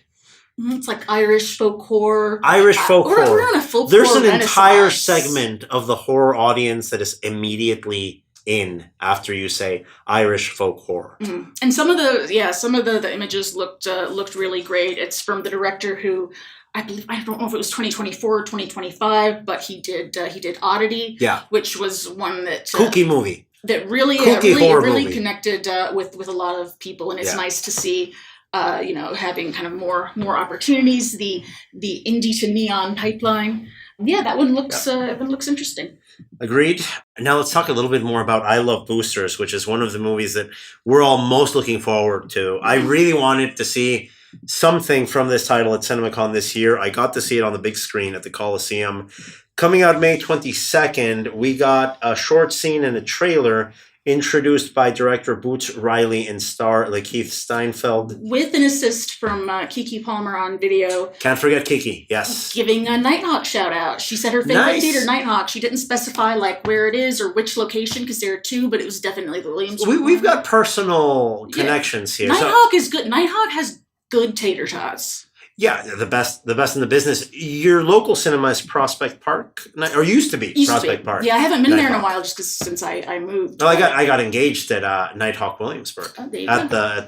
It's like Irish folk horror. We're on a folk There's horror an entire renaissance. segment of the horror audience that is immediately in after you say Irish folk horror. Mm-hmm. And some of the images looked really great. It's from the director who I don't know if it was 2024 or 2025, but he did Oddity, which was one that kooky movie that really movie. connected with a lot of people, and it's nice to see. Having kind of more opportunities, the indie to neon pipeline. Yeah, that one looks interesting. Agreed. Now let's talk a little bit more about I Love Boosters, which is one of the movies that we're all most looking forward to. I really wanted to see something from this title at CinemaCon this year. I got to see it on the big screen at the Coliseum. Coming out May 22nd, we got a short scene and a trailer introduced by director Boots Riley and star Lakeith Steinfeld. With an assist from Kiki Palmer on video. Can't forget Kiki, yes. Giving a Nighthawk shout out. She said her favorite theater, Nighthawk. She didn't specify where it is or which location because there are two, but it was definitely the Williamsburg. We've got personal connections here. Nighthawk is good. Nighthawk has good tater tots. Yeah, the best in the business. Your local cinema is Prospect Park, or used to be Prospect Park. Yeah, I haven't been there in a while just because since I moved. Well, I got engaged at Nighthawk Williamsburg at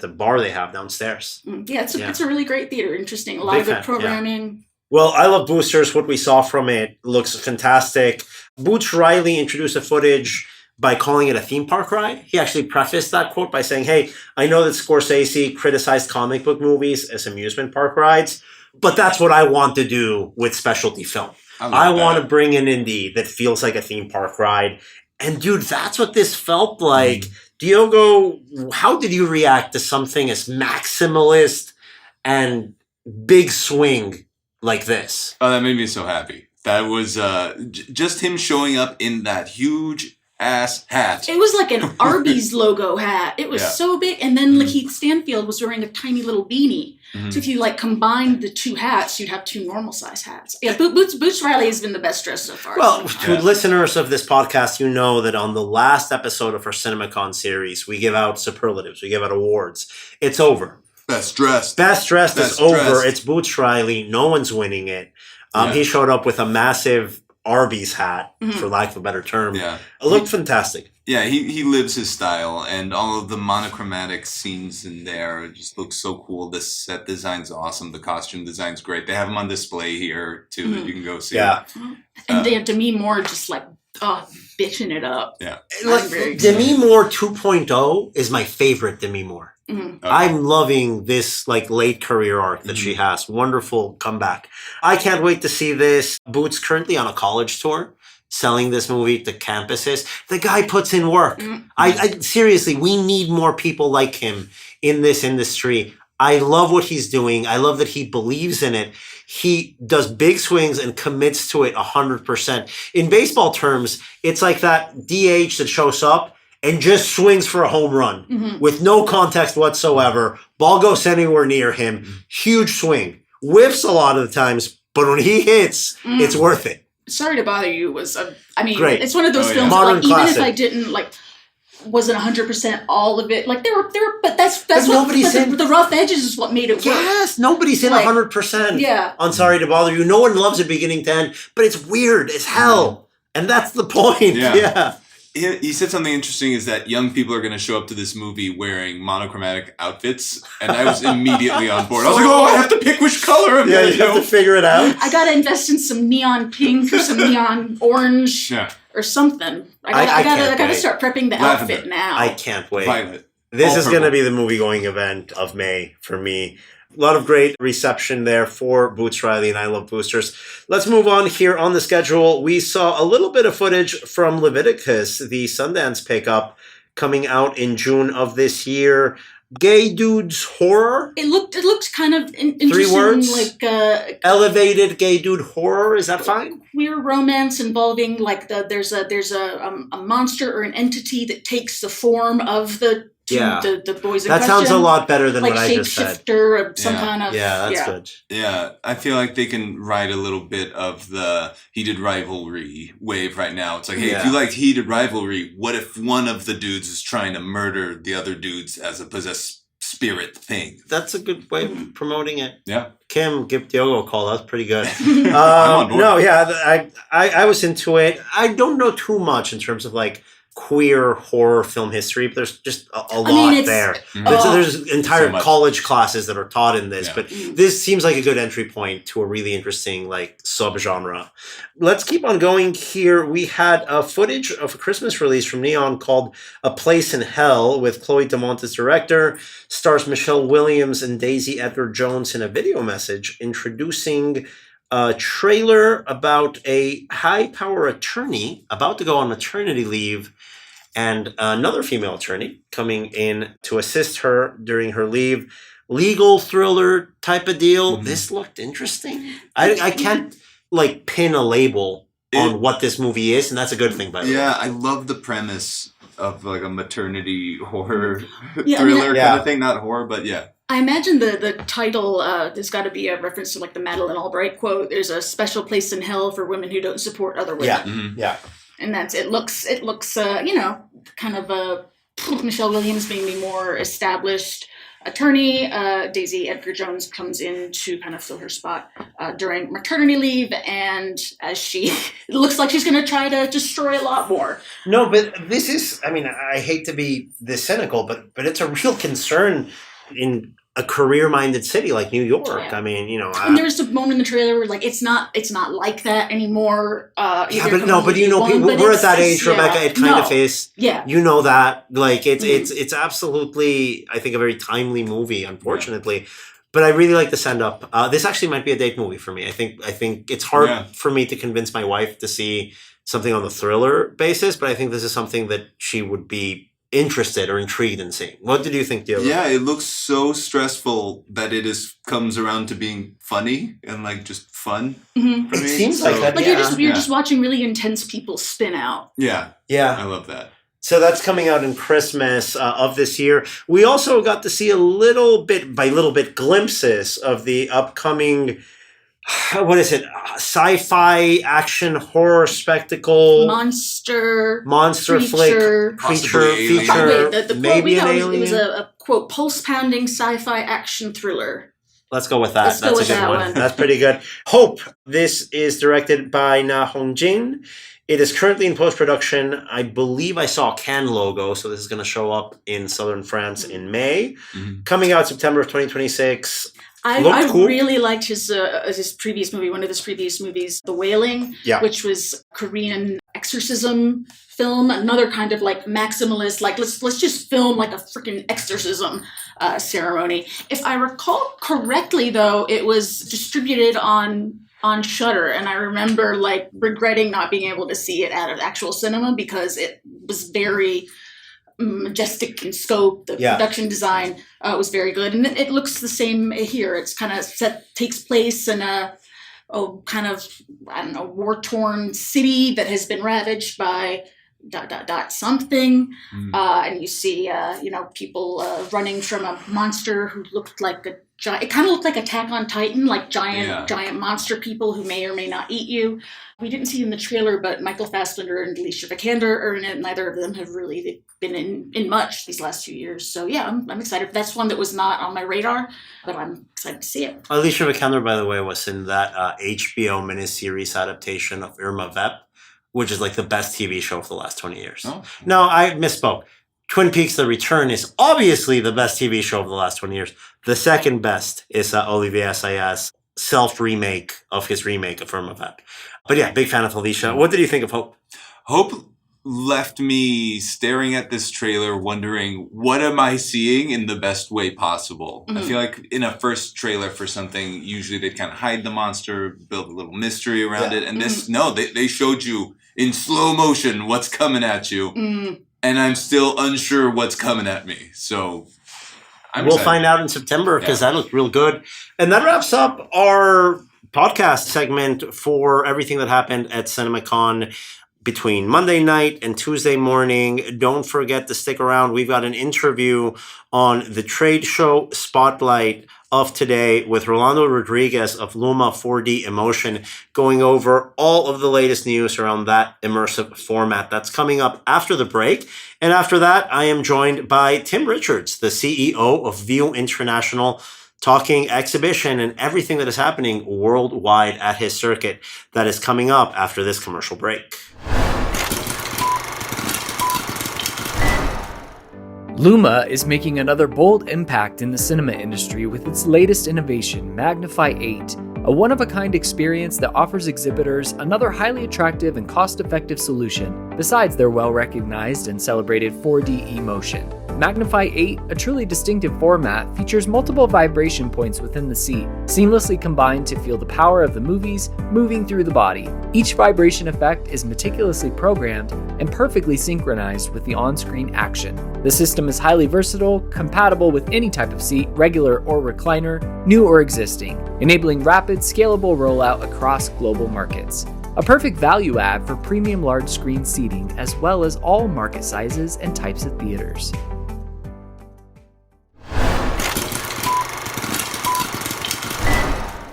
the bar they have downstairs. Yeah, it's a really great theater. Interesting, a lot of good programming. Yeah. Well, I Love Boosters. What we saw from it looks fantastic. Boots Riley introduced the footage by calling it a theme park ride. He actually prefaced that quote by saying, hey, I know that Scorsese criticized comic book movies as amusement park rides, but that's what I want to do with specialty film. I want to bring an indie that feels like a theme park ride. And dude, that's what this felt like. Diogo, how did you react to something as maximalist and big swing like this? Oh, that made me so happy. That was just him showing up in that huge ass hat. It was like an Arby's logo hat. It was so big. And then Lakeith Stanfield was wearing a tiny little beanie. Mm-hmm. So if you combined the two hats, you'd have two normal size hats. Yeah, Boots Riley has been the best dressed so far. Well, to listeners of this podcast, you know that on the last episode of our CinemaCon series, we give out superlatives. We give out awards. It's over. Best dressed. Best dressed is over. It's Boots Riley. No one's winning it. He showed up with a massive Arby's hat, for lack of a better term. Yeah. It looked fantastic. Yeah, he lives his style, and all of the monochromatic scenes in there just look so cool. The set design's awesome. The costume design's great. They have them on display here, too, that you can go see. Yeah. And they have Demi Moore just bitching it up. Yeah. Demi Moore 2.0 is my favorite Demi Moore. Mm-hmm. Okay. I'm loving this late career arc that she has. Wonderful comeback. I can't wait to see this. Boots currently on a college tour, selling this movie to campuses. The guy puts in work. Mm-hmm. I seriously, we need more people like him in this industry. I love what he's doing. I love that he believes in it. He does big swings and commits to it 100%. In baseball terms, it's like that DH that shows up and just swings for a home run with no context whatsoever. Ball goes anywhere near him. Huge swing. Whiffs a lot of the times, but when he hits, it's worth it. Sorry to Bother You was, great. It's one of those films Modern that, even classic. if I didn't, wasn't 100% all of it. But that's what, nobody's in, the rough edges is what made it work. Yes, nobody's in 100%. Yeah. On Sorry to Bother You. No one loves it beginning to end, but it's weird as hell. And that's the point. Yeah. He said something interesting is that young people are going to show up to this movie wearing monochromatic outfits, and I was immediately on board. I was like, I have to pick which color I'm going to you have to figure it out. I got to invest in some neon pink or some neon orange. Yeah. or something. I I gotta wait. start prepping the Lavender. outfit now. I can't wait. Violet. This All is going to purple. be the movie-going event of May for me. A lot of great reception there for Boots Riley and I Love Boosters. Let's move on here on the schedule. We saw a little bit of footage from Leviticus, the Sundance pickup, coming out in June of this year. Gay dudes horror? It looked kind of interesting. 3 words? Like Elevated gay dude horror? Is that fine? queer romance involving like there's a monster or an entity that takes the form of the boys in That question. sounds a lot better than like what I just said. shapeshifter or some Yeah. kind of That's good. Yeah, I feel like they can ride a little bit of the heated rivalry wave right now. It's like, hey, if you liked heated rivalry, what if one of the dudes is trying to murder the other dudes as a possessed spirit thing? That's a good way of promoting it. Yeah. Kim, give Diogo a call. That's pretty good. I'm on board. No, yeah, I was into it. I don't know too much in terms of like queer horror film history, but there's just a lot there. There's entire So college classes that are taught in this, Yeah. but this seems like a good entry point to a really interesting like subgenre. Let's keep on going here. We had footage of a Christmas release from Neon called A Place in Hell with Chloe DeMont as director, stars Michelle Williams and Daisy Edgar Jones in a video message introducing a trailer about a high-power attorney about to go on maternity leave and another female attorney coming in to assist her during her leave. Legal thriller type of deal. Mhm. This looked interesting. I can't like pin a label on what this movie is, and that's a good thing, by the way. Yeah, I love the premise of like a maternity horror Yeah, I mean, thriller kind of thing. Not horror, but yeah. I imagine the title, there's got to be a reference to like the Madeleine Albright quote. There's a special place in hell for women who don't support other women. Yeah, Mhm. yeah. And it looks kind of Michelle Williams being the more established attorney. Daisy Edgar Jones comes in to kind of fill her spot during maternity leave, and as it looks like she's going to try to destroy a lot more. No, but this is, I mean, I hate to be this cynical, but it's a real concern in a career-minded city like New York. Yeah. I mean, And there's a moment in the trailer where like it's not like that anymore. but we're at that age, Rebecca. It kind of is. Yeah. You know that, like it's absolutely, I think, a very timely movie. Unfortunately, but I really like the send up. This actually might be a date movie for me. I think it's hard for me to convince my wife to see something on the thriller basis, but I think this is something that she would be interested or intrigued in seeing. What did you think, Diogo? Yeah, it looks so stressful that it comes around to being funny and like just fun. Mm-hmm. For me. It seems like that. Like Yeah. you're just watching really intense people spin out. Yeah, Yeah. I love that. So that's coming out in Christmas of this year. We also got to see a little bit glimpses of the upcoming, what is it? Sci-fi action horror spectacle. Monster Flick. creature. Possibly alien. Feature. Oh, wait, the quote maybe we an got alien. it was a quote pulse-pounding sci-fi action thriller. Let's go with that. Let's go That's with a good that one. one. That's pretty good. Hope. This is directed by Na Hongjin. It is currently in post-production. I believe I saw a Cannes logo, so this is going to show up in southern France in May. Mhm. Coming out September of 2026. I Looked cool. really liked his previous movie, one of his previous movies, The Wailing, which was Korean exorcism film, another kind of like maximalist, like let's just film like a freaking exorcism ceremony. If I recall correctly, though, it was distributed on Shudder, and I remember like regretting not being able to see it at an actual cinema because it was very majestic in scope. The production design was very good, and it looks the same here. It's kind of takes place in a kind of, I don't know, war-torn city that has been ravaged by ... something. And you see people running from a monster who looked like a giant. It kind of looked like Attack on Titan, like giant monster people who may or may not eat you. We didn't see it in the trailer, but Michael Fassbender and Alicia Vikander are in it. Neither of them have really been in much these last few years. So yeah, I'm excited. That's one that was not on my radar, but I'm excited to see it. Alicia Vikander, by the way, was in that HBO miniseries adaptation of Irma Vep, which is like the best TV show for the last 20 years. Oh. No, I misspoke. Twin Peaks The Return is obviously the best TV show of the last 20 years. The second best is Olivier Assayas' self-remake of his remake of Irma Vep. But yeah, big fan of Alicia. What did you think of Hope? Hope left me staring at this trailer wondering, what am I seeing in the best way possible? I feel like in a first trailer for something, usually they kind of hide the monster, build a little mystery around it. And this, no, they showed you in slow motion what's coming at you. And I'm still unsure what's coming at me. So we'll find out in September because that looked real good. And that wraps up our podcast segment for everything that happened at CinemaCon between Monday night and Tuesday morning. Don't forget to stick around. We've got an interview on the trade show spotlight of today with Rolando Rodriguez of Luma 4D Emotion, going over all of the latest news around that immersive format. That's coming up after the break. And after that, I am joined by Tim Richards, the CEO of View International, talking exhibition and everything that is happening worldwide at his circuit. That is coming up after this commercial break. Luma is making another bold impact in the cinema industry with its latest innovation, Magnify 8, a one-of-a-kind experience that offers exhibitors another highly attractive and cost-effective solution, besides their well-recognized and celebrated 4D emotion. Magnify 8, a truly distinctive format, features multiple vibration points within the seat, seamlessly combined to feel the power of the movies moving through the body. Each vibration effect is meticulously programmed and perfectly synchronized with the on-screen action. The system is highly versatile, compatible with any type of seat, regular or recliner, new or existing, enabling rapid, scalable rollout across global markets. A perfect value add for premium large screen seating, as well as all market sizes and types of theaters.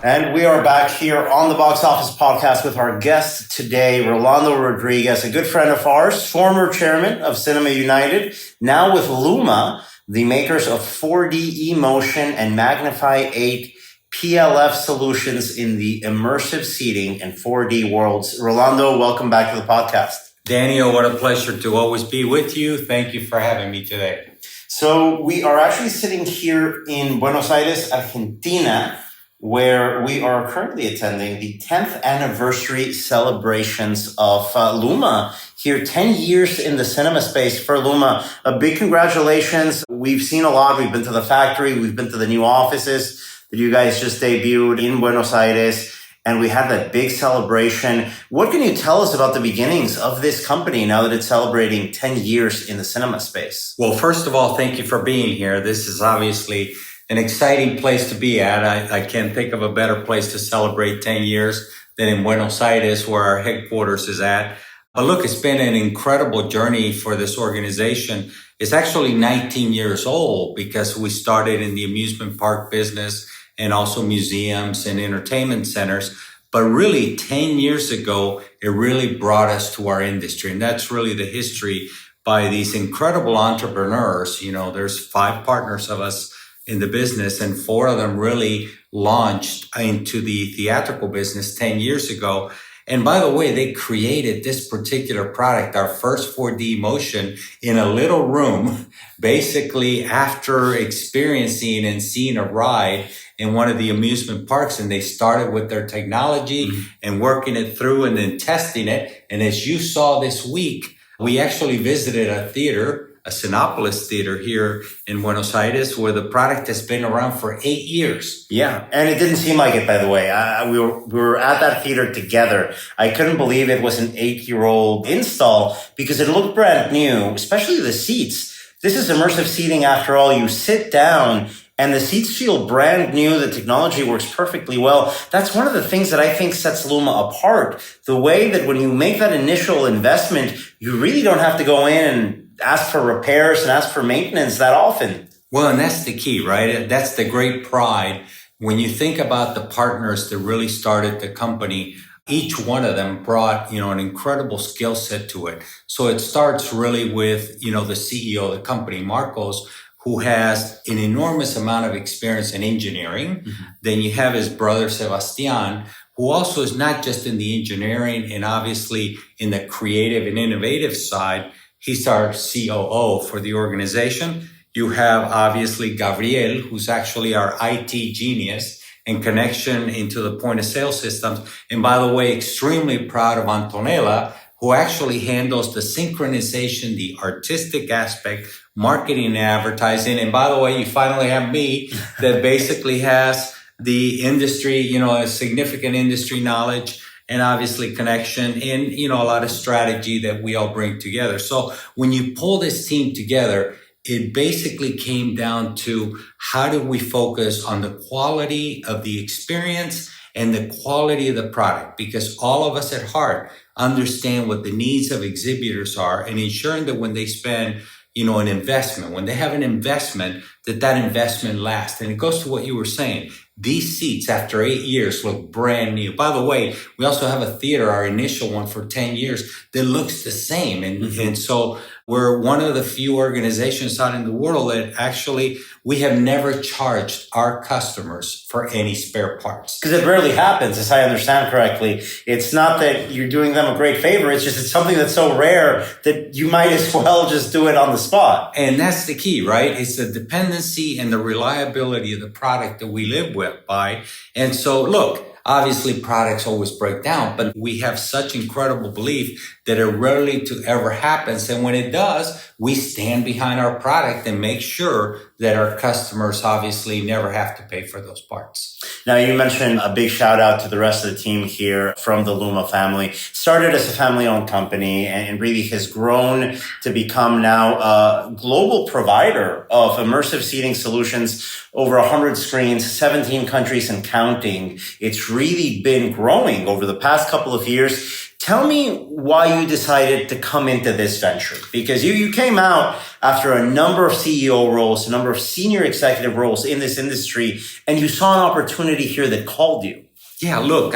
And we are back here on the Box Office Podcast with our guest today, Rolando Rodriguez, a good friend of ours, former chairman of Cinema United, now with Luma, the makers of 4D Emotion and Magnify 8 PLF solutions in the immersive seating and 4D worlds. Rolando, welcome back to the podcast. Daniel, what a pleasure to always be with you. Thank you for having me today. So we are actually sitting here in Buenos Aires, Argentina, where we are currently attending the 10th anniversary celebrations of Luma. Here, 10 years in the cinema space for Luma. A big congratulations. We've seen a lot. We've been to the factory. We've been to the new offices that you guys just debuted in Buenos Aires. And we had that big celebration. What can you tell us about the beginnings of this company now that it's celebrating 10 years in the cinema space? Well, first of all, thank you for being here. This is obviously an exciting place to be at. I can't think of a better place to celebrate 10 years than in Buenos Aires, where our headquarters is at. But look, it's been an incredible journey for this organization. It's actually 19 years old because we started in the amusement park business and also museums and entertainment centers. But really, 10 years ago, it really brought us to our industry. And that's really the history by these incredible entrepreneurs. You know, there's 5 partners of us in the business, and 4 of them really launched into the theatrical business 10 years ago. And by the way, they created this particular product, our first 4D motion, in a little room, basically after experiencing and seeing a ride in one of the amusement parks. And they started with their technology and working it through and then testing it. And as you saw this week, we actually visited a theater, a Cinépolis theater here in Buenos Aires, where the product has been around for 8 years. Yeah, and it didn't seem like it, by the way. We were at that theater together. I couldn't believe it was an 8-year-old install because it looked brand new, especially the seats. This is immersive seating after all. You sit down and the seats feel brand new. The technology works perfectly well. That's one of the things that I think sets Luma apart. The way that when you make that initial investment, you really don't have to go in and ask for repairs and ask for maintenance that often. Well, and that's the key, right? That's the great pride. When you think about the partners that really started the company, each one of them brought, an incredible skill set to it. So it starts really with, the CEO of the company, Marcos, who has an enormous amount of experience in engineering. Then you have his brother, Sebastian, who also is not just in the engineering and obviously in the creative and innovative side. He's our COO for the organization. You have obviously Gabriel, who's actually our IT genius and connection into the point of sale systems. And by the way, extremely proud of Antonella who actually handles the synchronization, the artistic aspect, marketing and advertising. And by the way, you finally have me that basically has the industry, a significant industry knowledge and obviously connection and, a lot of strategy that we all bring together. So when you pull this team together, it basically came down to how do we focus on the quality of the experience and the quality of the product, because all of us at heart understand what the needs of exhibitors are and ensuring that when they spend, an investment, when they have an investment, that investment lasts. And it goes to what you were saying. These seats after 8 years look brand new. By the way, we also have a theater, our initial one for 10 years, that looks the same. And so we're one of the few organizations out in the world that actually we have never charged our customers for any spare parts. Because it rarely happens, as I understand correctly. It's not that you're doing them a great favor. It's just it's something that's so rare that you might as well just do it on the spot. And that's the key, right? It's the dependency and the reliability of the product that we live by. And so, look, obviously products always break down, but we have such incredible belief that it rarely to ever happens. And when it does, we stand behind our product and make sure that our customers obviously never have to pay for those parts. Now, you mentioned a big shout out to the rest of the team here from the Luma family. Started as a family-owned company and really has grown to become now a global provider of immersive seating solutions, over 100 screens, 17 countries and counting. It's really been growing over the past couple of years. Tell me why you decided to come into this venture, because you came out after a number of CEO roles, a number of senior executive roles in this industry, and you saw an opportunity here that called you. Yeah, look,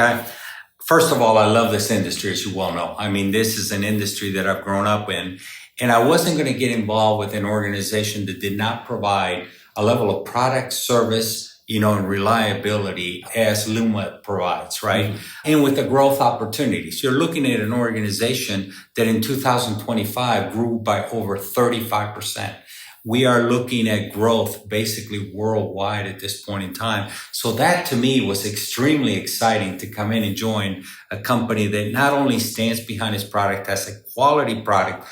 first of all, I love this industry, as you well know. I mean, this is an industry that I've grown up in, and I wasn't going to get involved with an organization that did not provide a level of product, service, and reliability as Luma provides, right? Mm-hmm. And with the growth opportunities, you're looking at an organization that in 2025 grew by over 35%. We are looking at growth basically worldwide at this point in time. So that to me was extremely exciting to come in and join a company that not only stands behind its product as a quality product,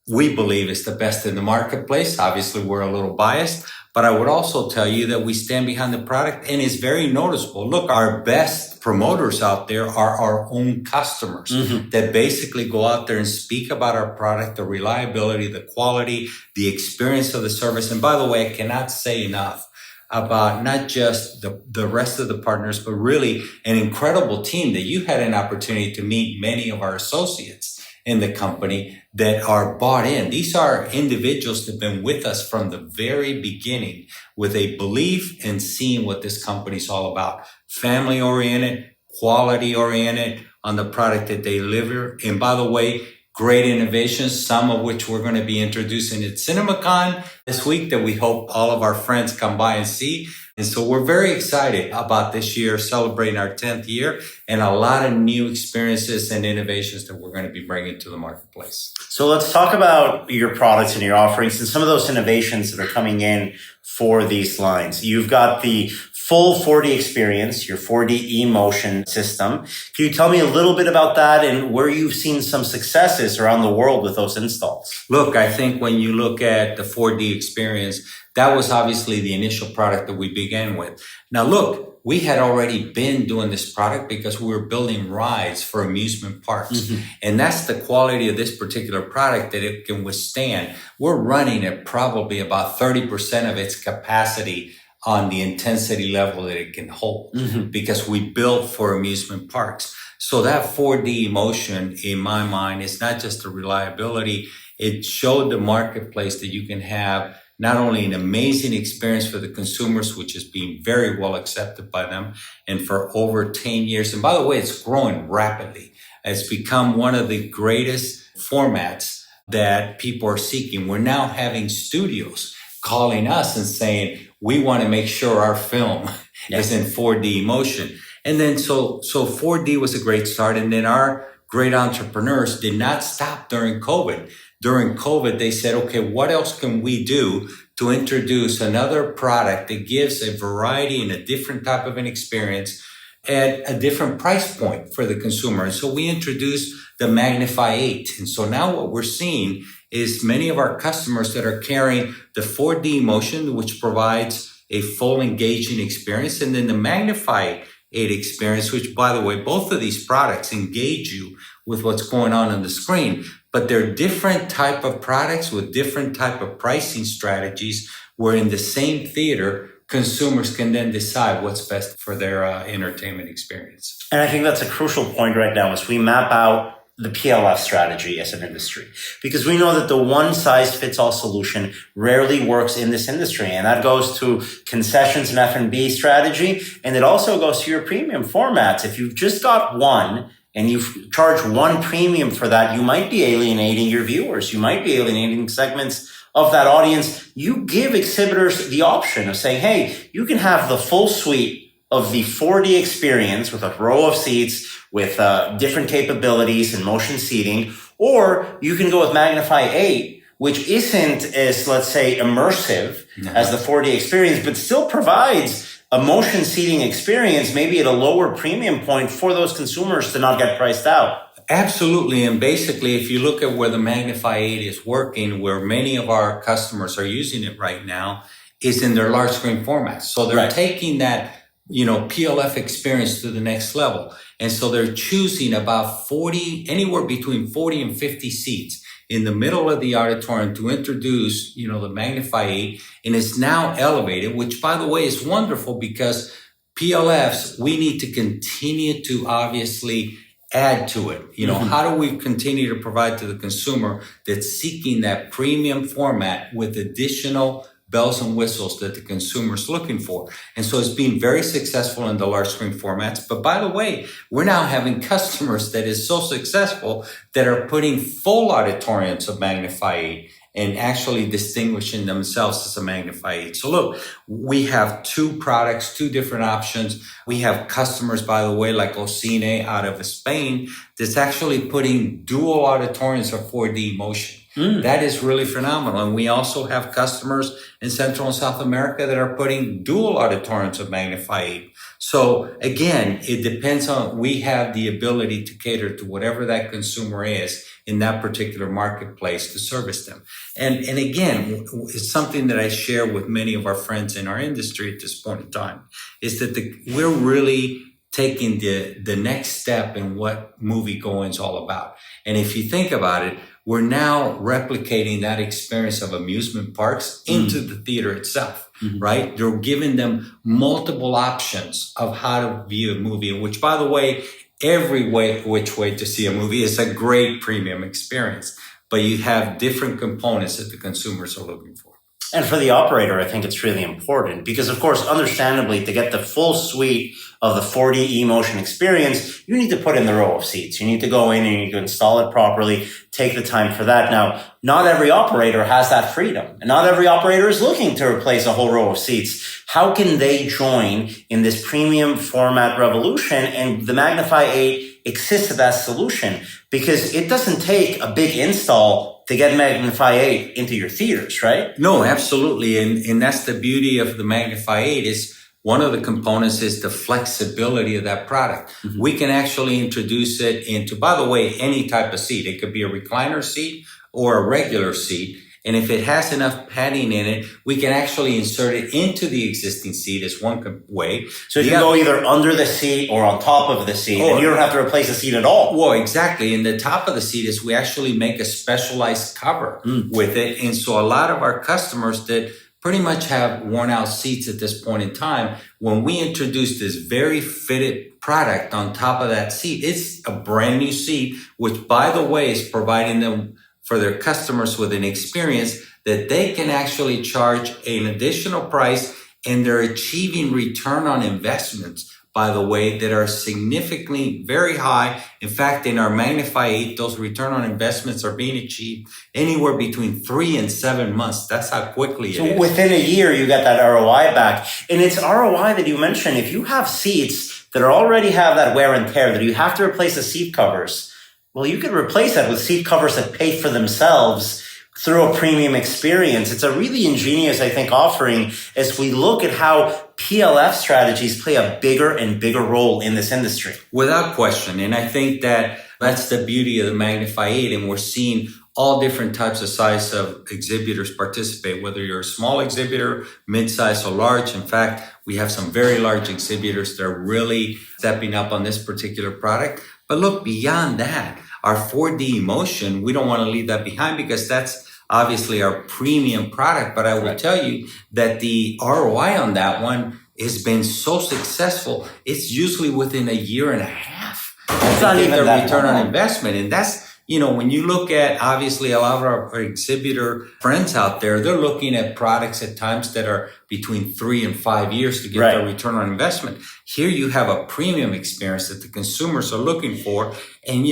we believe is the best in the marketplace. Obviously, we're a little biased, but I would also tell you that we stand behind the product and it's very noticeable. Look, our best promoters out there are our own customers that basically go out there and speak about our product, the reliability, the quality, the experience of the service. And by the way, I cannot say enough about not just the rest of the partners, but really an incredible team that you had an opportunity to meet many of our associates in the company that are bought in. These are individuals that have been with us from the very beginning with a belief in seeing what this company is all about. Family oriented, quality oriented on the product that they deliver. And by the way, great innovations, some of which we're going to be introducing at CinemaCon this week that we hope all of our friends come by and see. And so we're very excited about this year, celebrating our 10th year and a lot of new experiences and innovations that we're going to be bringing to the marketplace. So let's talk about your products and your offerings and some of those innovations that are coming in for these lines. You've got the full 4D experience, your 4D eMotion system. Can you tell me a little bit about that and where you've seen some successes around the world with those installs? Look, I think when you look at the 4D experience, that was obviously the initial product that we began with. Now, look, we had already been doing this product because we were building rides for amusement parks. And that's the quality of this particular product that it can withstand. We're running at probably about 30% of its capacity on the intensity level that it can hold because we built for amusement parks. So that 4D motion, in my mind, is not just the reliability. It showed the marketplace that you can have not only an amazing experience for the consumers, which is being very well accepted by them, and for over 10 years. And by the way, it's growing rapidly. It's become one of the greatest formats that people are seeking. We're now having studios calling us and saying, we want to make sure our film is in 4D motion. And then so 4D was a great start. And then our great entrepreneurs did not stop during COVID. During COVID, they said, okay, what else can we do to introduce another product that gives a variety and a different type of an experience at a different price point for the consumer. And so we introduced the Magnify 8. And so now what we're seeing is many of our customers that are carrying the 4D motion, which provides a full engaging experience, and then the Magnify 8 experience, which, by the way, both of these products engage you with what's going on the screen, but they're different type of products with different type of pricing strategies, where in the same theater, consumers can then decide what's best for their entertainment experience. And I think that's a crucial point right now as we map out the PLF strategy as an industry, because we know that the one-size-fits-all solution rarely works in this industry, and that goes to concessions and F&B strategy, and it also goes to your premium formats. If you've just got one and you charge one premium for that, you might be alienating your viewers. You might be alienating segments of that audience. You give exhibitors the option of saying, hey, you can have the full suite of the 4D experience with a row of seats with different capabilities and motion seating, or you can go with Magnify 8, which isn't as, let's say, immersive as the 4D experience, but still provides a motion seating experience, maybe at a lower premium point for those consumers to not get priced out. Absolutely. And basically, if you look at where the Magnify 8 is working, where many of our customers are using it right now, is in their large screen formats. So they're taking that, PLF experience to the next level. And so they're choosing about anywhere between 40 and 50 seats in the middle of the auditorium to introduce, the Magnify 8. And it's now elevated, which, by the way, is wonderful, because PLFs, we need to continue to obviously add to it. How do we continue to provide to the consumer that's seeking that premium format with additional bells and whistles that the consumer's looking for? And so it's been very successful in the large screen formats. But by the way, we're now having customers that is so successful that are putting full auditoriums of Magnify 8 and actually distinguishing themselves as a Magnify 8. So look, we have two products, two different options. We have customers, by the way, like Ocine out of Spain, that's actually putting dual auditoriums of 4D motion. That is really phenomenal. And we also have customers in Central and South America that are putting dual auditoriums of Magnify 8. So again, it depends on, we have the ability to cater to whatever that consumer is in that particular marketplace to service them. And again, it's something that I share with many of our friends in our industry at this point in time, is that we're really taking the next step in what moviegoing is all about. And if you think about it, we're now replicating that experience of amusement parks into the theater itself, right? They're giving them multiple options of how to view a movie, which, by the way, which way to see a movie is a great premium experience, but you have different components that the consumers are looking for. And for the operator, I think it's really important because, of course, understandably, to get the full suite of the 4D motion experience, you need to put in the row of seats. You need to go in and you need to install it properly, take the time for that. Now, not every operator has that freedom, and not every operator is looking to replace a whole row of seats. How can they join in this premium format revolution? And the Magnify 8 exists as that solution because it doesn't take a big install to get Magnify 8 into your theaters, right? No, absolutely. And that's the beauty of the Magnify 8 is one of the components is the flexibility of that product. We can actually introduce it into, by the way, any type of seat. It could be a recliner seat or a regular seat. And if it has enough padding in it, we can actually insert it into the existing seat as one way. So you can go either under the seat or on top of the seat, and you don't have to replace the seat at all. Well, exactly. And the top of the seat is we actually make a specialized cover with it. And so a lot of our customers that pretty much have worn out seats at this point in time, when we introduce this very fitted product on top of that seat, it's a brand new seat, which, by the way, is providing them for their customers with an experience that they can actually charge an additional price, and they're achieving return on investments, by the way, that are significantly very high. In fact, in our Magnify 8, those return on investments are being achieved anywhere between 3 and 7 months. That's how quickly it is. So within a year, you get that ROI back. And it's ROI that you mentioned. If you have seats that already have that wear and tear, that you have to replace the seat covers, well, you could replace that with seat covers that pay for themselves through a premium experience. It's a really ingenious, I think, offering as we look at how PLF strategies play a bigger and bigger role in this industry. Without question. And I think that's the beauty of the Magnify 8. And we're seeing all different types of size of exhibitors participate, whether you're a small exhibitor, mid-size or large. In fact, we have some very large exhibitors that are really stepping up on this particular product. But look, beyond that, our 4D Emotion, we don't want to leave that behind because that's obviously our premium product. But I will tell you that the ROI on that one has been so successful, it's usually within a year and a half. It's not even the that return long. on investment. And that's, when you look at obviously a lot of our exhibitor friends out there, they're looking at products at times that are between 3 and 5 years to get their return on investment. Here you have a premium experience that the consumers are looking for. And,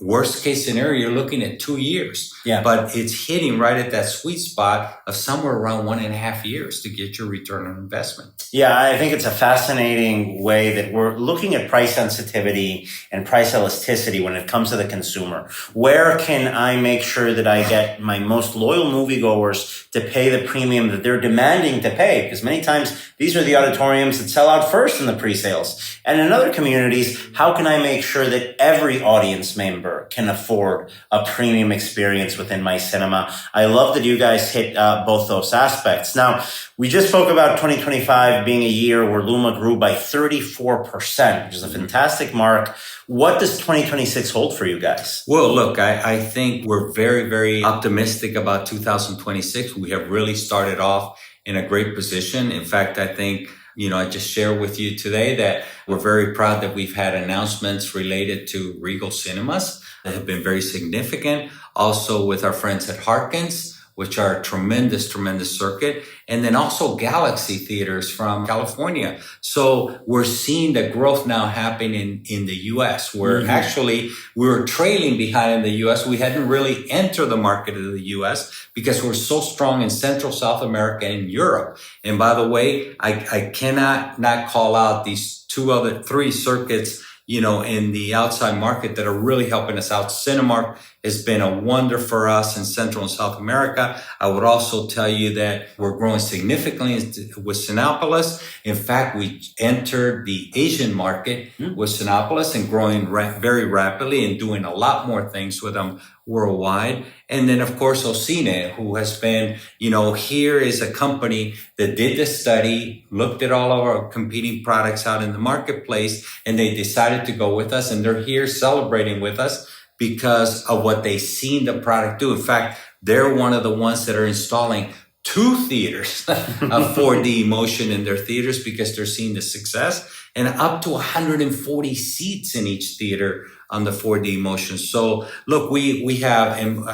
worst case scenario, you're looking at 2 years. Yeah. But it's hitting right at that sweet spot of somewhere around 1.5 years to get your return on investment. Yeah, I think it's a fascinating way that we're looking at price sensitivity and price elasticity when it comes to the consumer. Where can I make sure that I get my most loyal moviegoers to pay the premium that they're demanding to pay? Because many times these are the auditoriums that sell out first in the pre-sales. And in other communities, how can I make sure that every audience member can afford a premium experience within my cinema? I love that you guys hit both those aspects. Now, we just spoke about 2025 being a year where Luma grew by 34%, which is a fantastic mark. What does 2026 hold for you guys? Well, look, I think we're very, very optimistic about 2026. We have really started off in a great position. In fact, I think, I just shared with you today that we're very proud that we've had announcements related to Regal Cinemas that have been very significant. Also with our friends at Harkins, which are a tremendous, tremendous circuit. And then also Galaxy Theaters from California. So we're seeing the growth now happen in the U.S. Where actually we were trailing behind in the U.S. We hadn't really entered the market of the U.S. because we're so strong in Central South America and Europe. And by the way, I cannot not call out these 3 circuits, in the outside market that are really helping us out. Cinemark has been a wonder for us in Central and South America. I would also tell you that we're growing significantly with Cinépolis. In fact, we entered the Asian market with Cinépolis and growing very rapidly and doing a lot more things with them worldwide. And then, of course, Ocine, who has been, here is a company that did the study, looked at all of our competing products out in the marketplace, and they decided to go with us. And they're here celebrating with us because of what they've seen the product do. In fact, they're one of the ones that are installing 2 theaters of 4D motion in their theaters because they're seeing the success, and up to 140 seats in each theater on the 4D motion. So look, we have, and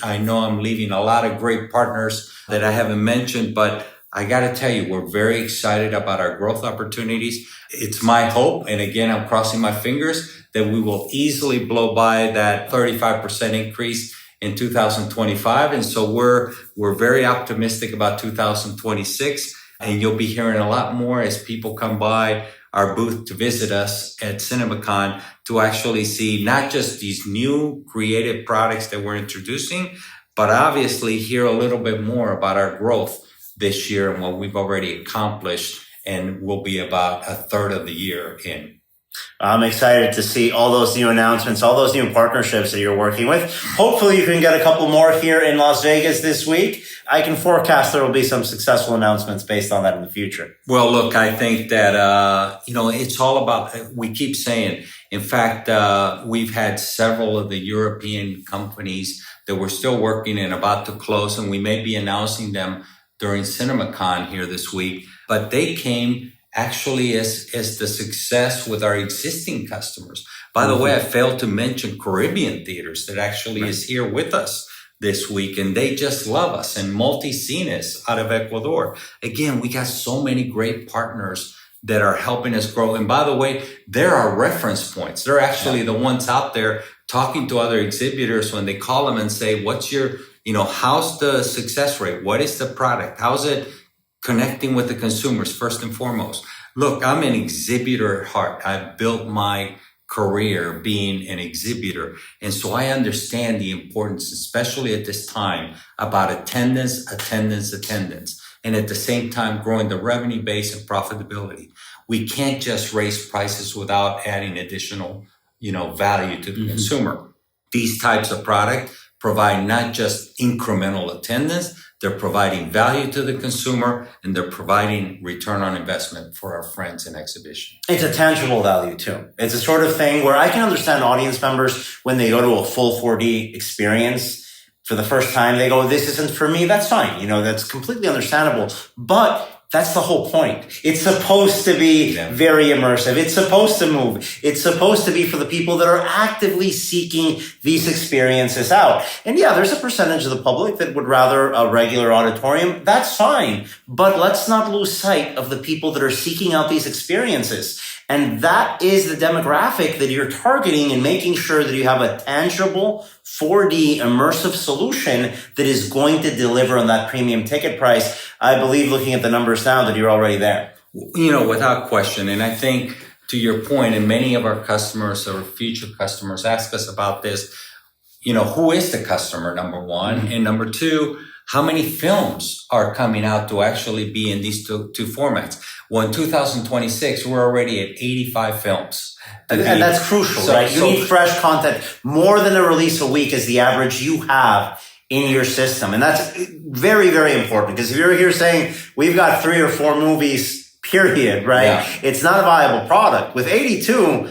I know I'm leaving a lot of great partners that I haven't mentioned, but I got to tell you, we're very excited about our growth opportunities. It's my hope, and again, I'm crossing my fingers, that we will easily blow by that 35% increase in 2025. And so we're very optimistic about 2026. And you'll be hearing a lot more as people come by our booth to visit us at CinemaCon to actually see not just these new creative products that we're introducing, but obviously hear a little bit more about our growth this year and what we've already accomplished, and we'll be about a third of the year in. I'm excited to see all those new announcements, all those new partnerships that you're working with. Hopefully you can get a couple more here in Las Vegas this week. I can forecast there will be some successful announcements based on that in the future. Well, look, I think that, it's all about, we keep saying, in fact, we've had several of the European companies that we're still working and about to close, and we may be announcing them during CinemaCon here this week, but they came actually as the success with our existing customers. By the way, I failed to mention Caribbean Theaters that actually is here with us this week, and they just love us, and Multicines out of Ecuador. Again, we got so many great partners that are helping us grow. And by the way, they're our reference points. They're actually the ones out there talking to other exhibitors when they call them and say, what's your, how's the success rate? What is the product? How's it connecting with the consumers first and foremost? Look, I'm an exhibitor at heart. I've built my career being an exhibitor. And so I understand the importance, especially at this time, about attendance. and at the same time growing the revenue base and profitability. We can't just raise prices without adding additional, value to the consumer. These types of product provide not just incremental attendance, they're providing value to the consumer, and they're providing return on investment for our friends in exhibition. It's a tangible value too. It's a sort of thing where I can understand audience members when they go to a full 4D experience for the first time, they go, this isn't for me. That's fine. That's completely understandable. But that's the whole point. It's supposed to be very immersive. It's supposed to move. It's supposed to be for the people that are actively seeking these experiences out. And yeah, there's a percentage of the public that would rather a regular auditorium. That's fine. But let's not lose sight of the people that are seeking out these experiences. And that is the demographic that you're targeting and making sure that you have a tangible 4D immersive solution that is going to deliver on that premium ticket price. I believe, looking at the numbers now, that you're already there. Without question. And I think to your point, and many of our customers or future customers ask us about this, who is the customer, number one? And number two, how many films are coming out to actually be in these two formats? Well, in 2026, we're already at 85 films. And that's crucial, right? You need fresh content. More than a release a week is the average you have in your system. And that's very, very important, because if you're here saying we've got 3 or 4 movies, period, right? Yeah. It's not a viable product. With 82,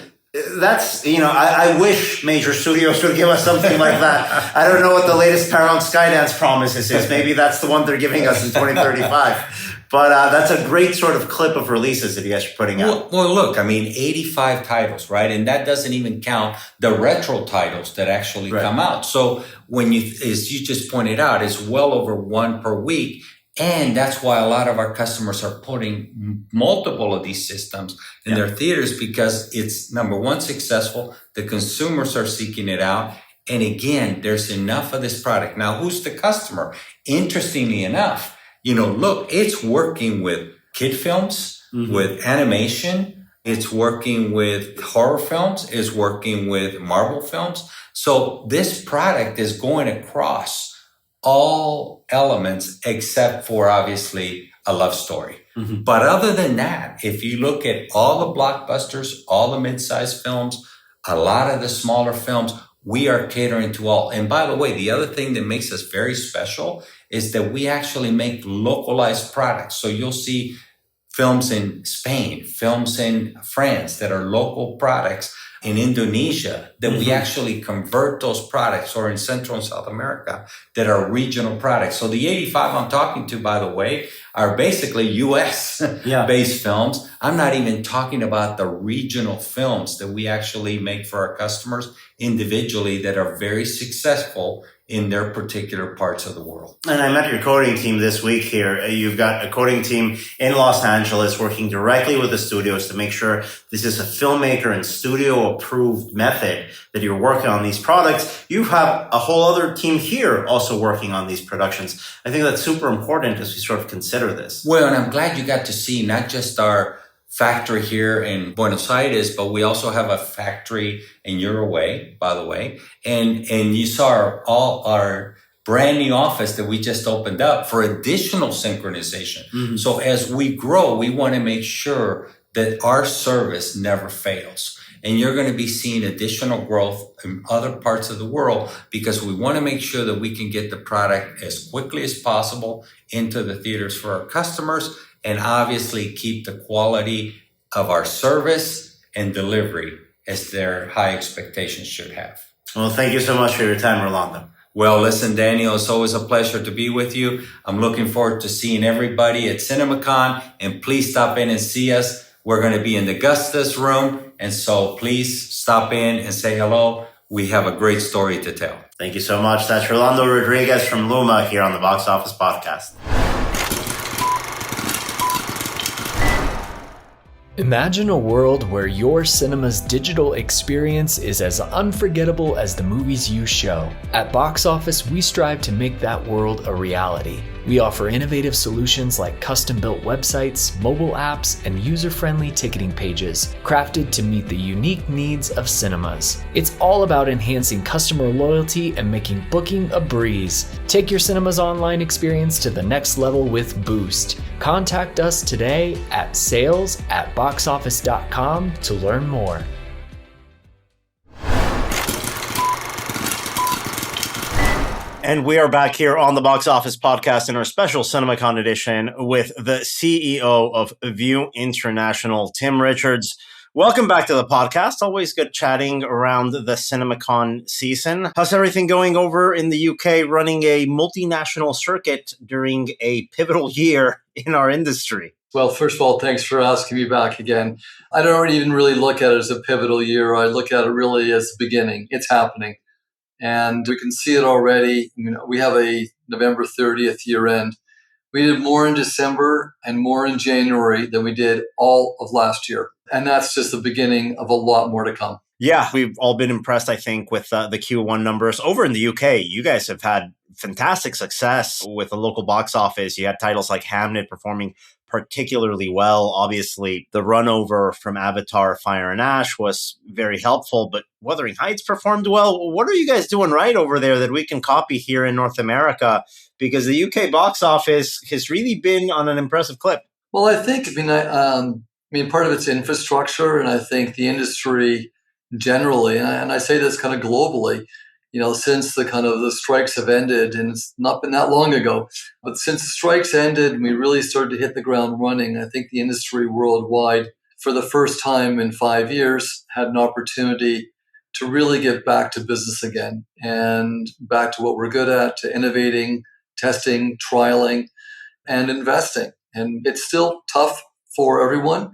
that's, I wish major studios would give us something like that. I don't know what the latest Paramount Skydance promises is. Maybe that's the one they're giving us in 2035. But that's a great sort of clip of releases that you guys are putting out. Well, look, 85 titles, right? And that doesn't even count the retro titles that actually come out. So when as you just pointed out, it's well over 1 per week. And that's why a lot of our customers are putting multiple of these systems in their theaters, because it's, number one, successful. The consumers are seeking it out. And again, there's enough of this product. Now, who's the customer? Interestingly enough, look, it's working with kid films, with animation. It's working with horror films. It's working with Marvel films. So this product is going across all elements except for, obviously, a love story. But other than that, if you look at all the blockbusters, all the mid-sized films, a lot of the smaller films, we are catering to all. And by the way, the other thing that makes us very special is that we actually make localized products. So you'll see films in Spain, films in France that are local products, in Indonesia that we actually convert those products, or in Central and South America that are regional products. So the 85 I'm talking to, by the way, are basically US based films. I'm not even talking about the regional films that we actually make for our customers individually that are very successful in their particular parts of the world. And I met your coding team this week here. You've got a coding team in Los Angeles working directly with the studios to make sure this is a filmmaker and studio approved method that you're working on these products. You have a whole other team here also working on these productions. I think that's super important as we sort of consider this. Well, and I'm glad you got to see not just our factory here in Buenos Aires, but we also have a factory in Uruguay, by the way. And you saw our brand new office that we just opened up for additional synchronization. So as we grow, we want to make sure that our service never fails. And you're going to be seeing additional growth in other parts of the world, because we want to make sure that we can get the product as quickly as possible into the theaters for our customers, and obviously keep the quality of our service and delivery as their high expectations should have. Well, thank you so much for your time, Rolando. Well, listen, Daniel, it's always a pleasure to be with you. I'm looking forward to seeing everybody at CinemaCon, and please stop in and see us. We're going to be in the Gustus room, and so please stop in and say hello. We have a great story to tell. Thank you so much. That's Rolando Rodriguez from Luma here on the Box Office Podcast. Imagine a world where your cinema's digital experience is as unforgettable as the movies you show. At Box Office, we strive to make that world a reality. We offer innovative solutions like custom-built websites, mobile apps, and user-friendly ticketing pages, crafted to meet the unique needs of cinemas. It's all about enhancing customer loyalty and making booking a breeze. Take your cinemas online experience to the next level with Boost. Contact us today at sales@boxoffice.com to learn more. And we are back here on the Box Office Podcast in our special CinemaCon edition with the CEO of View International, Tim Richards. Welcome back to the podcast. Always good chatting around the CinemaCon season. How's everything going over in the UK running a multinational circuit during a pivotal year in our industry? Well, first of all, thanks for asking me back again. I don't even really look at it as a pivotal year. I look at it really as the beginning. It's happening. And we can see it already. We have a November 30th year end. We did more in December and more in January than we did all of last year. And that's just the beginning of a lot more to come. Yeah, we've all been impressed, I think, with the Q1 numbers. Over in the UK, you guys have had fantastic success with the local box office. You had titles like Hamnet performing particularly well. Obviously, the run over from Avatar, Fire and Ash was very helpful, but Wuthering Heights performed well. What are you guys doing right over there that we can copy here in North America? Because the UK box office has really been on an impressive clip. Well, I think, part of it's infrastructure, and I think the industry generally, and I say this kind of globally, since the strikes have ended, and it's not been that long ago, but since the strikes ended and we really started to hit the ground running, I think the industry worldwide, for the first time in 5 years, had an opportunity to really get back to business again and back to what we're good at, to innovating, testing, trialing, and investing. And it's still tough for everyone,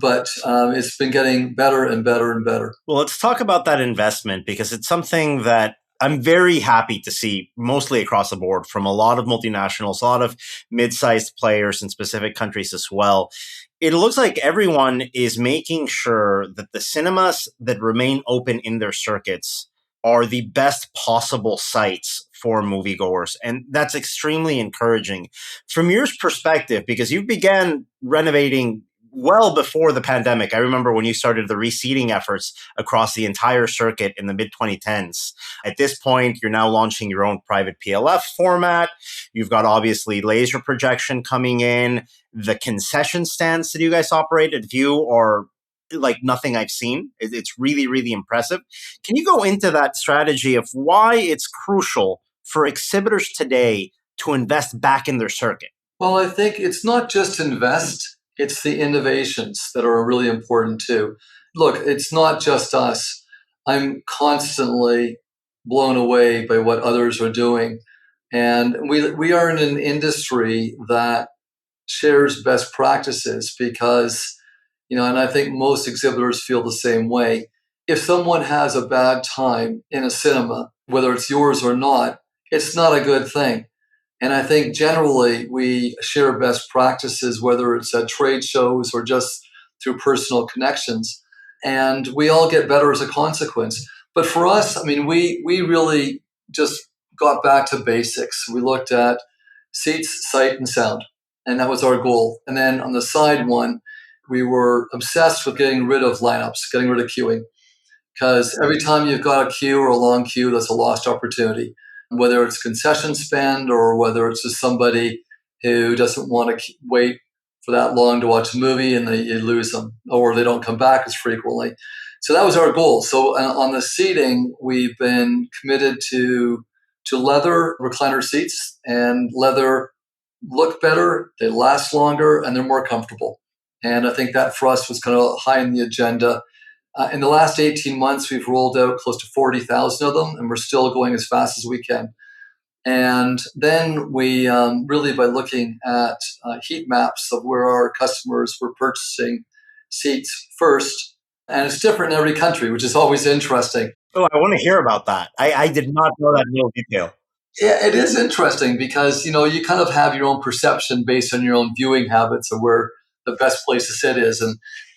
but it's been getting better and better and better. Well, let's talk about that investment, because it's something that I'm very happy to see mostly across the board from a lot of multinationals, a lot of mid-sized players in specific countries as well. It looks like everyone is making sure that the cinemas that remain open in their circuits are the best possible sites for moviegoers. And that's extremely encouraging. From your perspective, because you began renovating well before the pandemic. I remember when you started the reseeding efforts across the entire circuit in the mid-2010s. At this point, you're now launching your own private PLF format. You've got obviously laser projection coming in. The concession stands that you guys operate at View are like nothing I've seen. It's really, really impressive. Can you go into that strategy of why it's crucial for exhibitors today to invest back in their circuit? Well, I think it's not just invest. It's the innovations that are really important too. Look, it's not just us. I'm constantly blown away by what others are doing. And we are in an industry that shares best practices because, and I think most exhibitors feel the same way. If someone has a bad time in a cinema, whether it's yours or not, it's not a good thing. And I think generally we share best practices, whether it's at trade shows or just through personal connections. And we all get better as a consequence. But for us, we really just got back to basics. We looked at seats, sight, and sound. And that was our goal. And then on the side one, we were obsessed with getting rid of lineups, getting rid of queuing. Because every time you've got a queue or a long queue, that's a lost opportunity. Whether it's concession spend or whether it's just somebody who doesn't want to wait for that long to watch a movie and you lose them, or they don't come back as frequently. So that was our goal. So on the seating, we've been committed to leather recliner seats, and leather look better, they last longer, and they're more comfortable. And I think that for us was kind of high in the agenda. In the last 18 months, we've rolled out close to 40,000 of them, and we're still going as fast as we can. And then we really, by looking at heat maps of where our customers were purchasing seats first, and it's different in every country, which is always interesting. Oh, I want to hear about that. I did not know that little detail. Yeah, it is interesting because, you kind of have your own perception based on your own viewing habits of where the best place to sit is.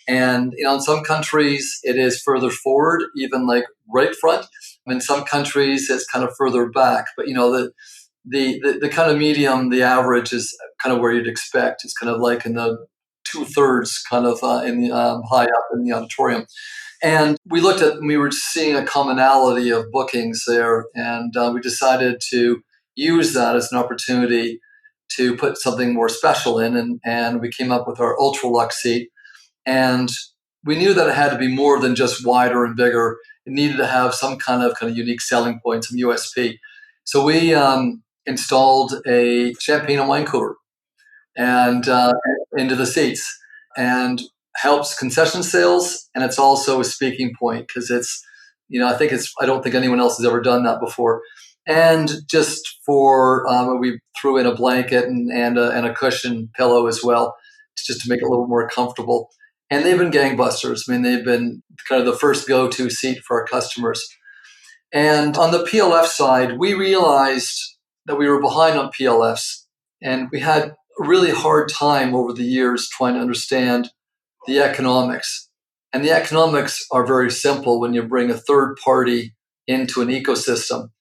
And in some countries, it is further forward, even like right front. In some countries, it's kind of further back. But, The kind of medium, the average is kind of where you'd expect. It's kind of like in the 2/3 kind of in the high up in the auditorium. And we were seeing a commonality of bookings there, and we decided to use that as an opportunity to put something more special in, and we came up with our Ultra Lux seat. And we knew that it had to be more than just wider and bigger. It needed to have some kind of unique selling point, some USP. So we installed a champagne and wine cooler and into the seats, and helps concession sales, and it's also a speaking point because it's, I don't think anyone else has ever done that before. And just for we threw in a blanket and a cushion pillow as well, just to make it a little more comfortable. And they've been gangbusters. I mean, they've been kind of the first go-to seat for our customers. And on the PLF side, we realized that we were behind on PLFs, and we had a really hard time over the years trying to understand the economics. And the economics are very simple when you bring a third party into an ecosystem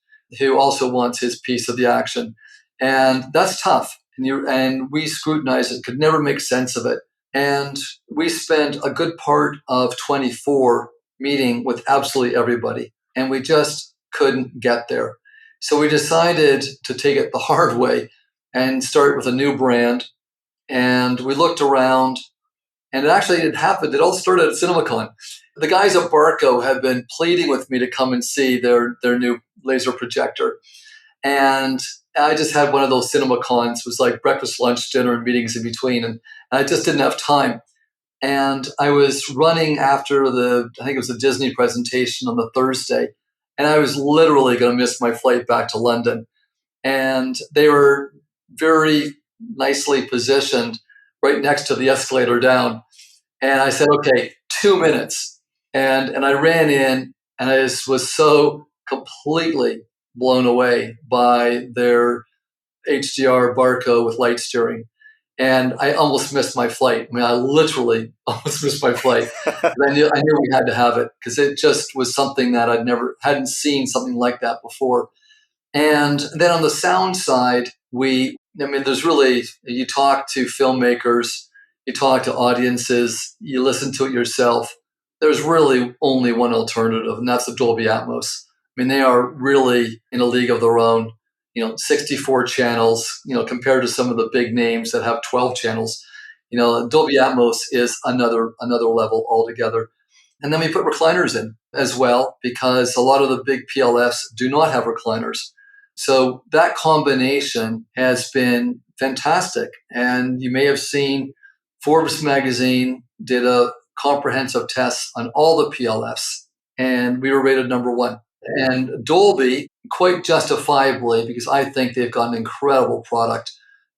who also wants his piece of the action. And that's tough. And we scrutinized it, could never make sense of it. And we spent a good part of 24 meeting with absolutely everybody, and we just couldn't get there. So we decided to take it the hard way and start with a new brand. And we looked around, and it happened. It all started at CinemaCon. The guys at Barco have been pleading with me to come and see their new laser projector. And I just had one of those CinemaCons. It was like breakfast, lunch, dinner, and meetings in between. And I just didn't have time. And I was running after I think it was the Disney presentation on the Thursday. And I was literally going to miss my flight back to London. And they were very nicely positioned right next to the escalator down. And I said, okay, 2 minutes. And I ran in, and I just was so completely blown away by their HDR Barco with light steering. And I almost missed my flight. I mean, I literally almost missed my flight. I knew we had to have it because it just was something that hadn't seen something like that before. And then on the sound side, there's really, you talk to filmmakers, you talk to audiences, you listen to it yourself. There's really only one alternative, and that's the Dolby Atmos. I mean, they are really in a league of their own. 64 channels, compared to some of the big names that have 12 channels. Dolby Atmos is another level altogether. And then we put recliners in as well, because a lot of the big PLFs do not have recliners. So that combination has been fantastic. And you may have seen Forbes magazine did a comprehensive test on all the PLFs, and we were rated #1. And Dolby, quite justifiably, because I think they've got an incredible product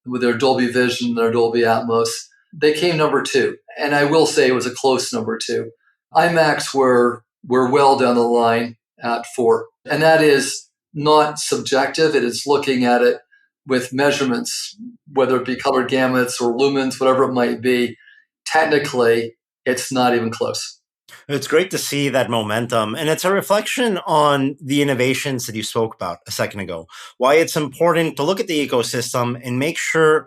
with their Dolby Vision, their Dolby Atmos, they came #2. And I will say it was a close #2. IMAX were well down the line at 4. And that is not subjective. It is looking at it with measurements, whether it be color gamuts or lumens, whatever it might be. Technically, it's not even close. It's great to see that momentum, and it's a reflection on the innovations that you spoke about a second ago, why it's important to look at the ecosystem and make sure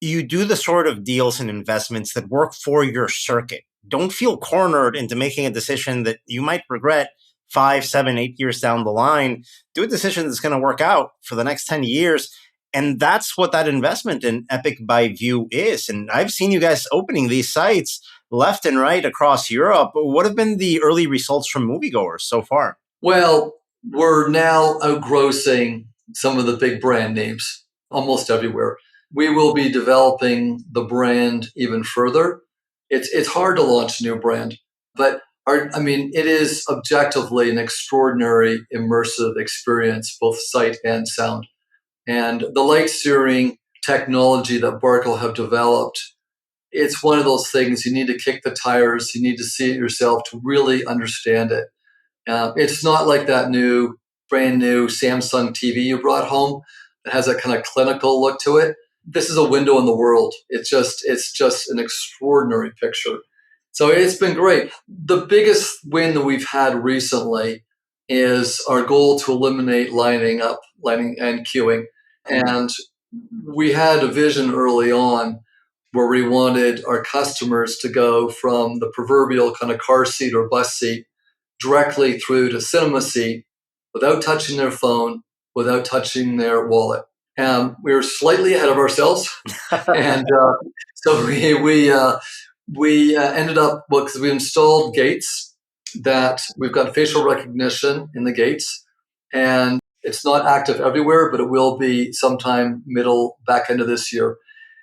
you do the sort of deals and investments that work for your circuit. Don't feel cornered into making a decision that you might regret 5, 7, 8 years down the line. Do a decision that's going to work out for the next 10 years. And that's what that investment in Epic by View is. And I've seen you guys opening these sites left and right across Europe. What have been the early results from moviegoers so far? Well, we're now outgrossing some of the big brand names almost everywhere. We will be developing the brand even further. It's hard to launch a new brand, but it is objectively an extraordinary immersive experience, both sight and sound. And the light steering technology that Barco have developed, it's one of those things you need to kick the tires, you need to see it yourself to really understand it. It's not like that brand new Samsung TV you brought home that has a kind of clinical look to it. This is a window in the world. It's just an extraordinary picture. So it's been great. The biggest win that we've had recently is our goal to eliminate lining and queuing. And we had a vision early on where we wanted our customers to go from the proverbial kind of car seat or bus seat directly through to cinema seat without touching their phone, without touching their wallet. And we were slightly ahead of ourselves. And so we ended up, well, because we installed gates that we've got facial recognition in the gates. And it's not active everywhere, but it will be sometime back end of this year.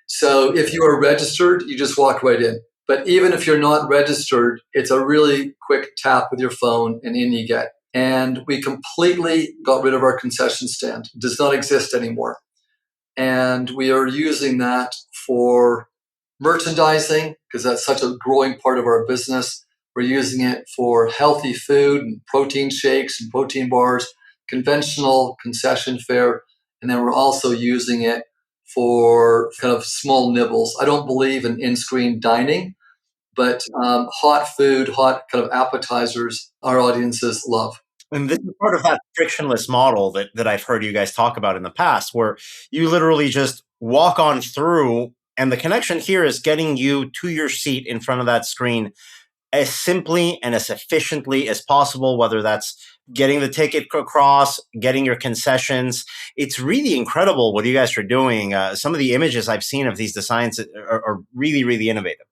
So if you are registered, you just walk right in. But even if you're not registered, it's a really quick tap with your phone and in you get. And we completely got rid of our concession stand. It does not exist anymore. And we are using that for merchandising because that's such a growing part of our business. We're using it for healthy food and protein shakes and protein bars, conventional concession fare. And then we're also using it for kind of small nibbles. I don't believe in in-screen dining, but hot food, hot kind of appetizers, our audiences love. And this is part of that frictionless model that I've heard you guys talk about in the past, where you literally just walk on through, and the connection here is getting you to your seat in front of that screen as simply and as efficiently as possible, whether that's getting the ticket across, getting your concessions. It's really incredible what you guys are doing. Some of the images I've seen of these designs are really, really innovative.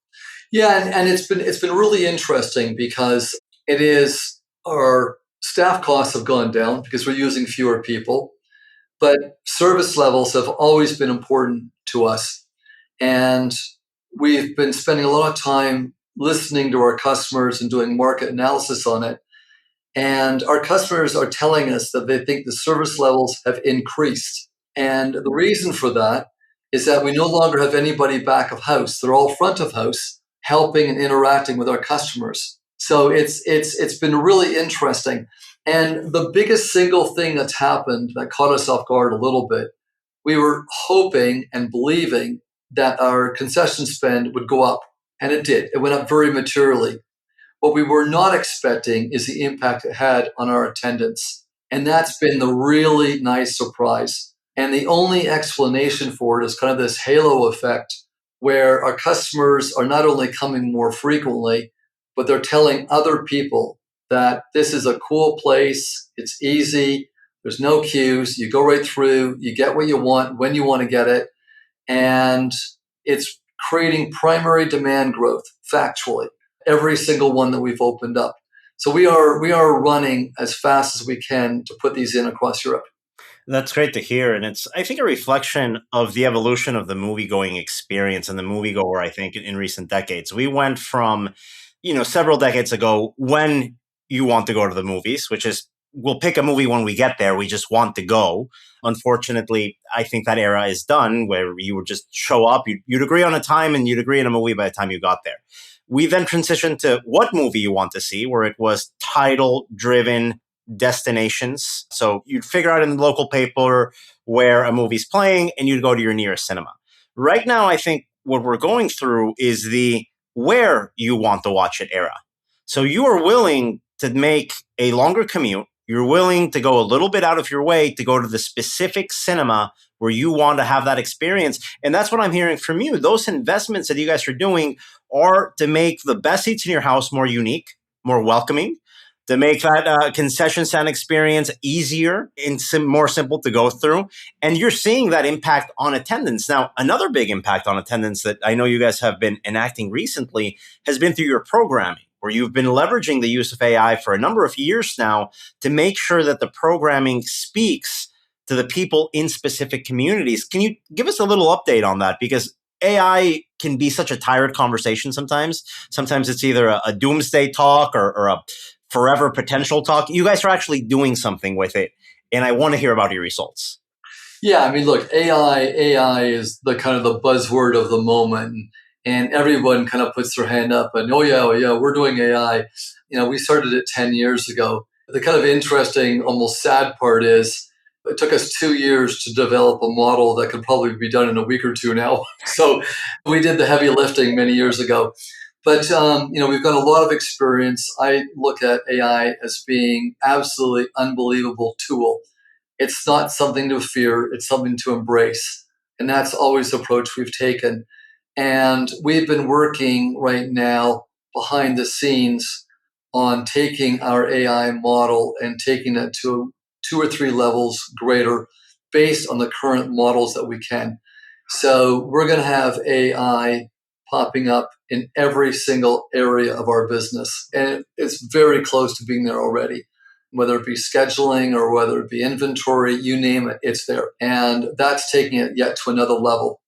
Yeah, and it's been really interesting because it is our staff costs have gone down because we're using fewer people, but service levels have always been important to us. And we've been spending a lot of time listening to our customers and doing market analysis on it. And our customers are telling us that they think the service levels have increased. And the reason for that is that we no longer have anybody back of house. They're all front of house helping and interacting with our customers. So it's been really interesting. And the biggest single thing that's happened that caught us off guard a little bit, we were hoping and believing that our concession spend would go up. And it did. It went up very materially. What we were not expecting is the impact it had on our attendance. And that's been the really nice surprise. And the only explanation for it is kind of this halo effect where our customers are not only coming more frequently, but they're telling other people that this is a cool place. It's easy. There's no queues. You go right through. You get what you want when you want to get it. And it's creating primary demand growth, factually, every single one that we've opened up. So we are running as fast as we can to put these in across Europe. That's great to hear. And it's, I think, a reflection of the evolution of the movie-going experience and the moviegoer, I think, in recent decades. We went from, several decades ago when you want to go to the movies, which is we'll pick a movie when we get there. We just want to go. Unfortunately, I think that era is done where you would just show up. You'd agree on a time and you'd agree on a movie by the time you got there. We then transitioned to what movie you want to see, where it was title-driven destinations. So you'd figure out in the local paper where a movie's playing and you'd go to your nearest cinema. Right now, I think what we're going through is the where you want to watch it era. So you are willing to make a longer commute. You're willing to go a little bit out of your way to go to the specific cinema where you want to have that experience. And that's what I'm hearing from you. Those investments that you guys are doing are to make the best seats in your house more unique, more welcoming, to make that concession stand experience easier and more simple to go through. And you're seeing that impact on attendance. Now, another big impact on attendance that I know you guys have been enacting recently has been through your programming, where you've been leveraging the use of AI for a number of years now to make sure that the programming speaks to the people in specific communities. Can you give us a little update on that? Because AI can be such a tired conversation sometimes. Sometimes it's either a doomsday talk or a forever potential talk. You guys are actually doing something with it, and I want to hear about your results. Yeah, I mean, look, AI is the kind of the buzzword of the moment, and everyone kind of puts their hand up and, oh yeah, we're doing AI. We started it 10 years ago. The kind of interesting, almost sad part is it took us 2 years to develop a model that could probably be done in a week or two now. So we did the heavy lifting many years ago. But, we've got a lot of experience. I look at AI as being absolutely unbelievable tool. It's not something to fear, it's something to embrace. And that's always the approach we've taken. And we've been working right now behind the scenes on taking our AI model and taking it to 2 or 3 levels greater based on the current models that we can. So we're going to have AI popping up in every single area of our business. And it's very close to being there already. Whether it be scheduling or whether it be inventory, you name it, it's there. And that's taking it yet to another level.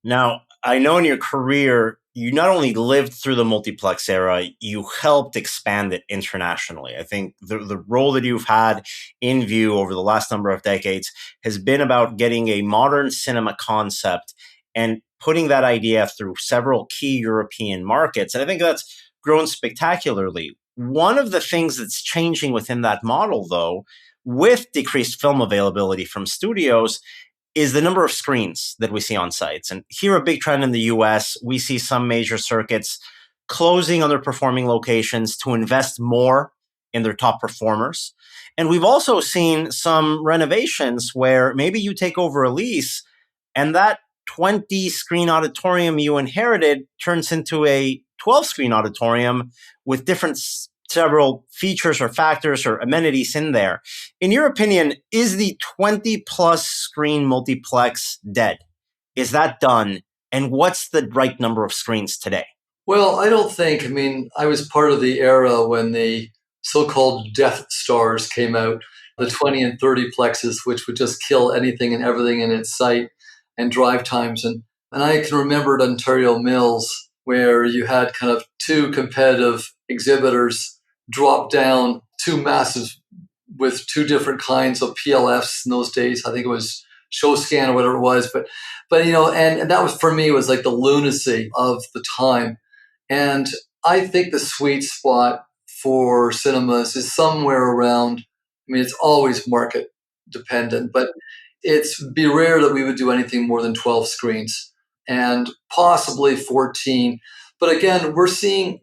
Now, I know in your career, you not only lived through the multiplex era, you helped expand it internationally. I think the role that you've had in view over the last number of decades has been about getting a modern cinema concept and putting that idea through several key European markets. And I think that's grown spectacularly. One of the things that's changing within that model, though, with decreased film availability from studios, is the number of screens that we see on sites. And here, a big trend in the US, we see some major circuits closing underperforming locations to invest more in their top performers. And we've also seen some renovations where maybe you take over a lease and that 20 screen auditorium you inherited turns into a 12 screen auditorium with different several features or factors or amenities in there. In your opinion, is the 20 plus screen multiplex dead? Is that done? And what's the right number of screens today? Well, I don't think, I mean, I was part of the era when the so-called Death Stars came out, the 20 and 30 plexes, which would just kill anything and everything in its sight and drive times. And I can remember at Ontario Mills where you had kind of 2 competitive exhibitors drop down 2 massive with 2 different kinds of PLFs in those days. I think it was Show Scan or whatever it was. But you know, and that was, for me, was like the lunacy of the time. And I think the sweet spot for cinemas is somewhere around, I mean, it's always market dependent, but it's be rare that we would do anything more than 12 screens and possibly 14. But again, we're seeing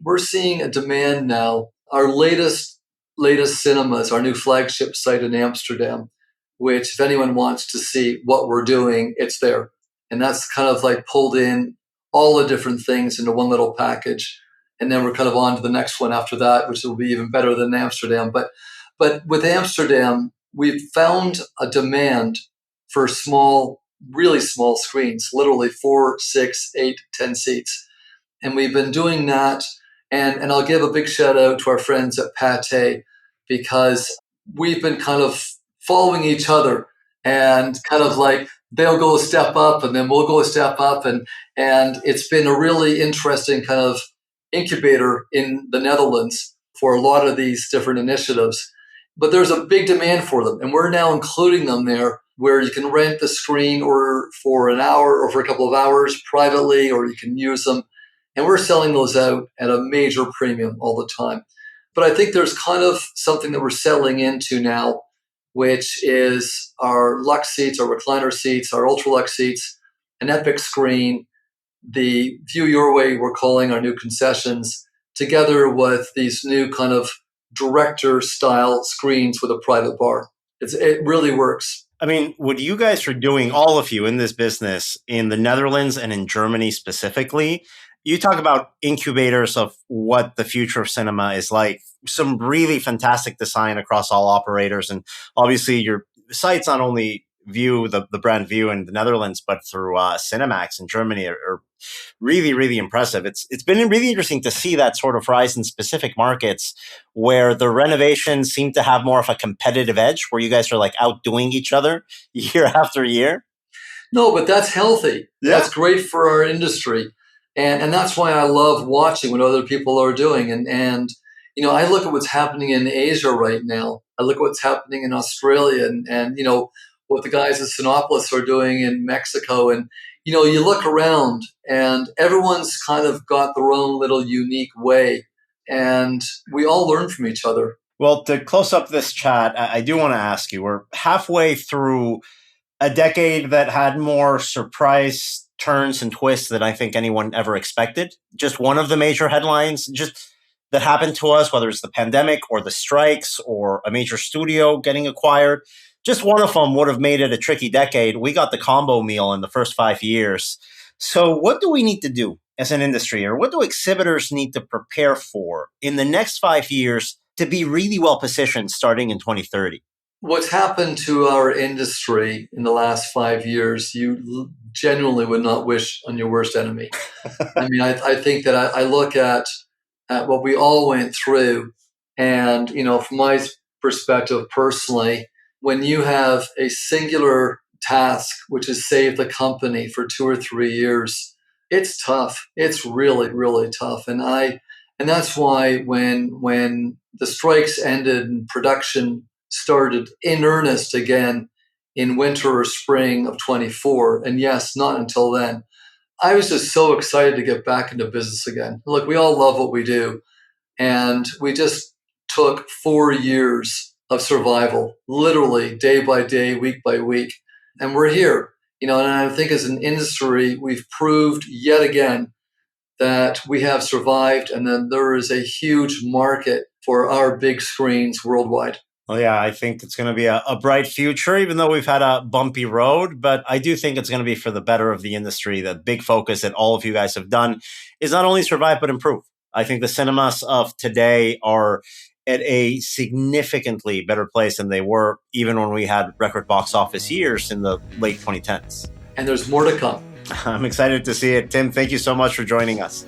a demand now. Our latest cinemas, our new flagship site in Amsterdam, which if anyone wants to see what we're doing, it's there. And that's kind of like pulled in all the different things into one little package. And then we're kind of on to the next one after that, which will be even better than Amsterdam. But with Amsterdam, we've found a demand for small, really small screens, literally 4, 6, 8, 10 seats. And we've been doing that. And I'll give a big shout out to our friends at Pathé, because we've been kind of following each other and kind of like they'll go a step up and then we'll go a step up. And it's been a really interesting kind of incubator in the Netherlands for a lot of these different initiatives. But there's a big demand for them. And we're now including them there where you can rent the screen or for an hour or for a couple of hours privately, or you can use them. And we're selling those out at a major premium all the time. But I think there's kind of something that we're settling into now, which is our Lux seats, our recliner seats, our Ultra Lux seats, an Epic screen, the View Your Way, we're calling our new concessions, together with these new kind of director-style screens with a private bar. It really works. I mean, what you guys are doing, all of you in this business, in the Netherlands and in Germany specifically, you talk about incubators of what the future of cinema is like. Some really fantastic design across all operators. And obviously your sites not only view the brand View in the Netherlands, but through Cinemax in Germany are really, really impressive. It's been really interesting to see that sort of rise in specific markets where the renovations seem to have more of a competitive edge, where you guys are like outdoing each other year after year. No, but that's healthy. Yeah. That's great for our industry. And that's why I love watching what other people are doing. And you know, I look at what's happening in Asia right now. I look at what's happening in Australia and you know, what the guys at Cinepolis are doing in Mexico. And, you know, you look around and everyone's kind of got their own little unique way. And we all learn from each other. Well, to close up this chat, I do want to ask you, we're halfway through a decade that had more surprise turns and twists than I think anyone ever expected. Just one of the major headlines just that happened to us, whether it's the pandemic or the strikes or a major studio getting acquired. just one of them would have made it a tricky decade. We got the combo meal in the first 5 years. So what do we need to do as an industry, or what do exhibitors need to prepare for in the next 5 years to be really well positioned starting in 2030? What's happened to our industry in the last 5 years, you genuinely would not wish on your worst enemy. I mean, I think that I look at what we all went through, and, from my perspective personally, when you have a singular task, which is save the company for 2 or 3 years, it's tough. It's really, really tough. And that's why when the strikes ended and production started in earnest again in winter or spring of 24, and yes, not until then, I was just so excited to get back into business again. Look, we all love what we do, and we just took 4 years of survival, literally day by day, week by week, and we're here. And I think as an industry, we've proved yet again that we have survived, and that there is a huge market for our big screens worldwide. Well, yeah, I think it's going to be a bright future, even though we've had a bumpy road. But I do think it's going to be for the better of the industry. The big focus that all of you guys have done is not only survive, but improve. I think the cinemas of today are at a significantly better place than they were even when we had record box office years in the late 2010s. And there's more to come. I'm excited to see it. Tim, thank you so much for joining us.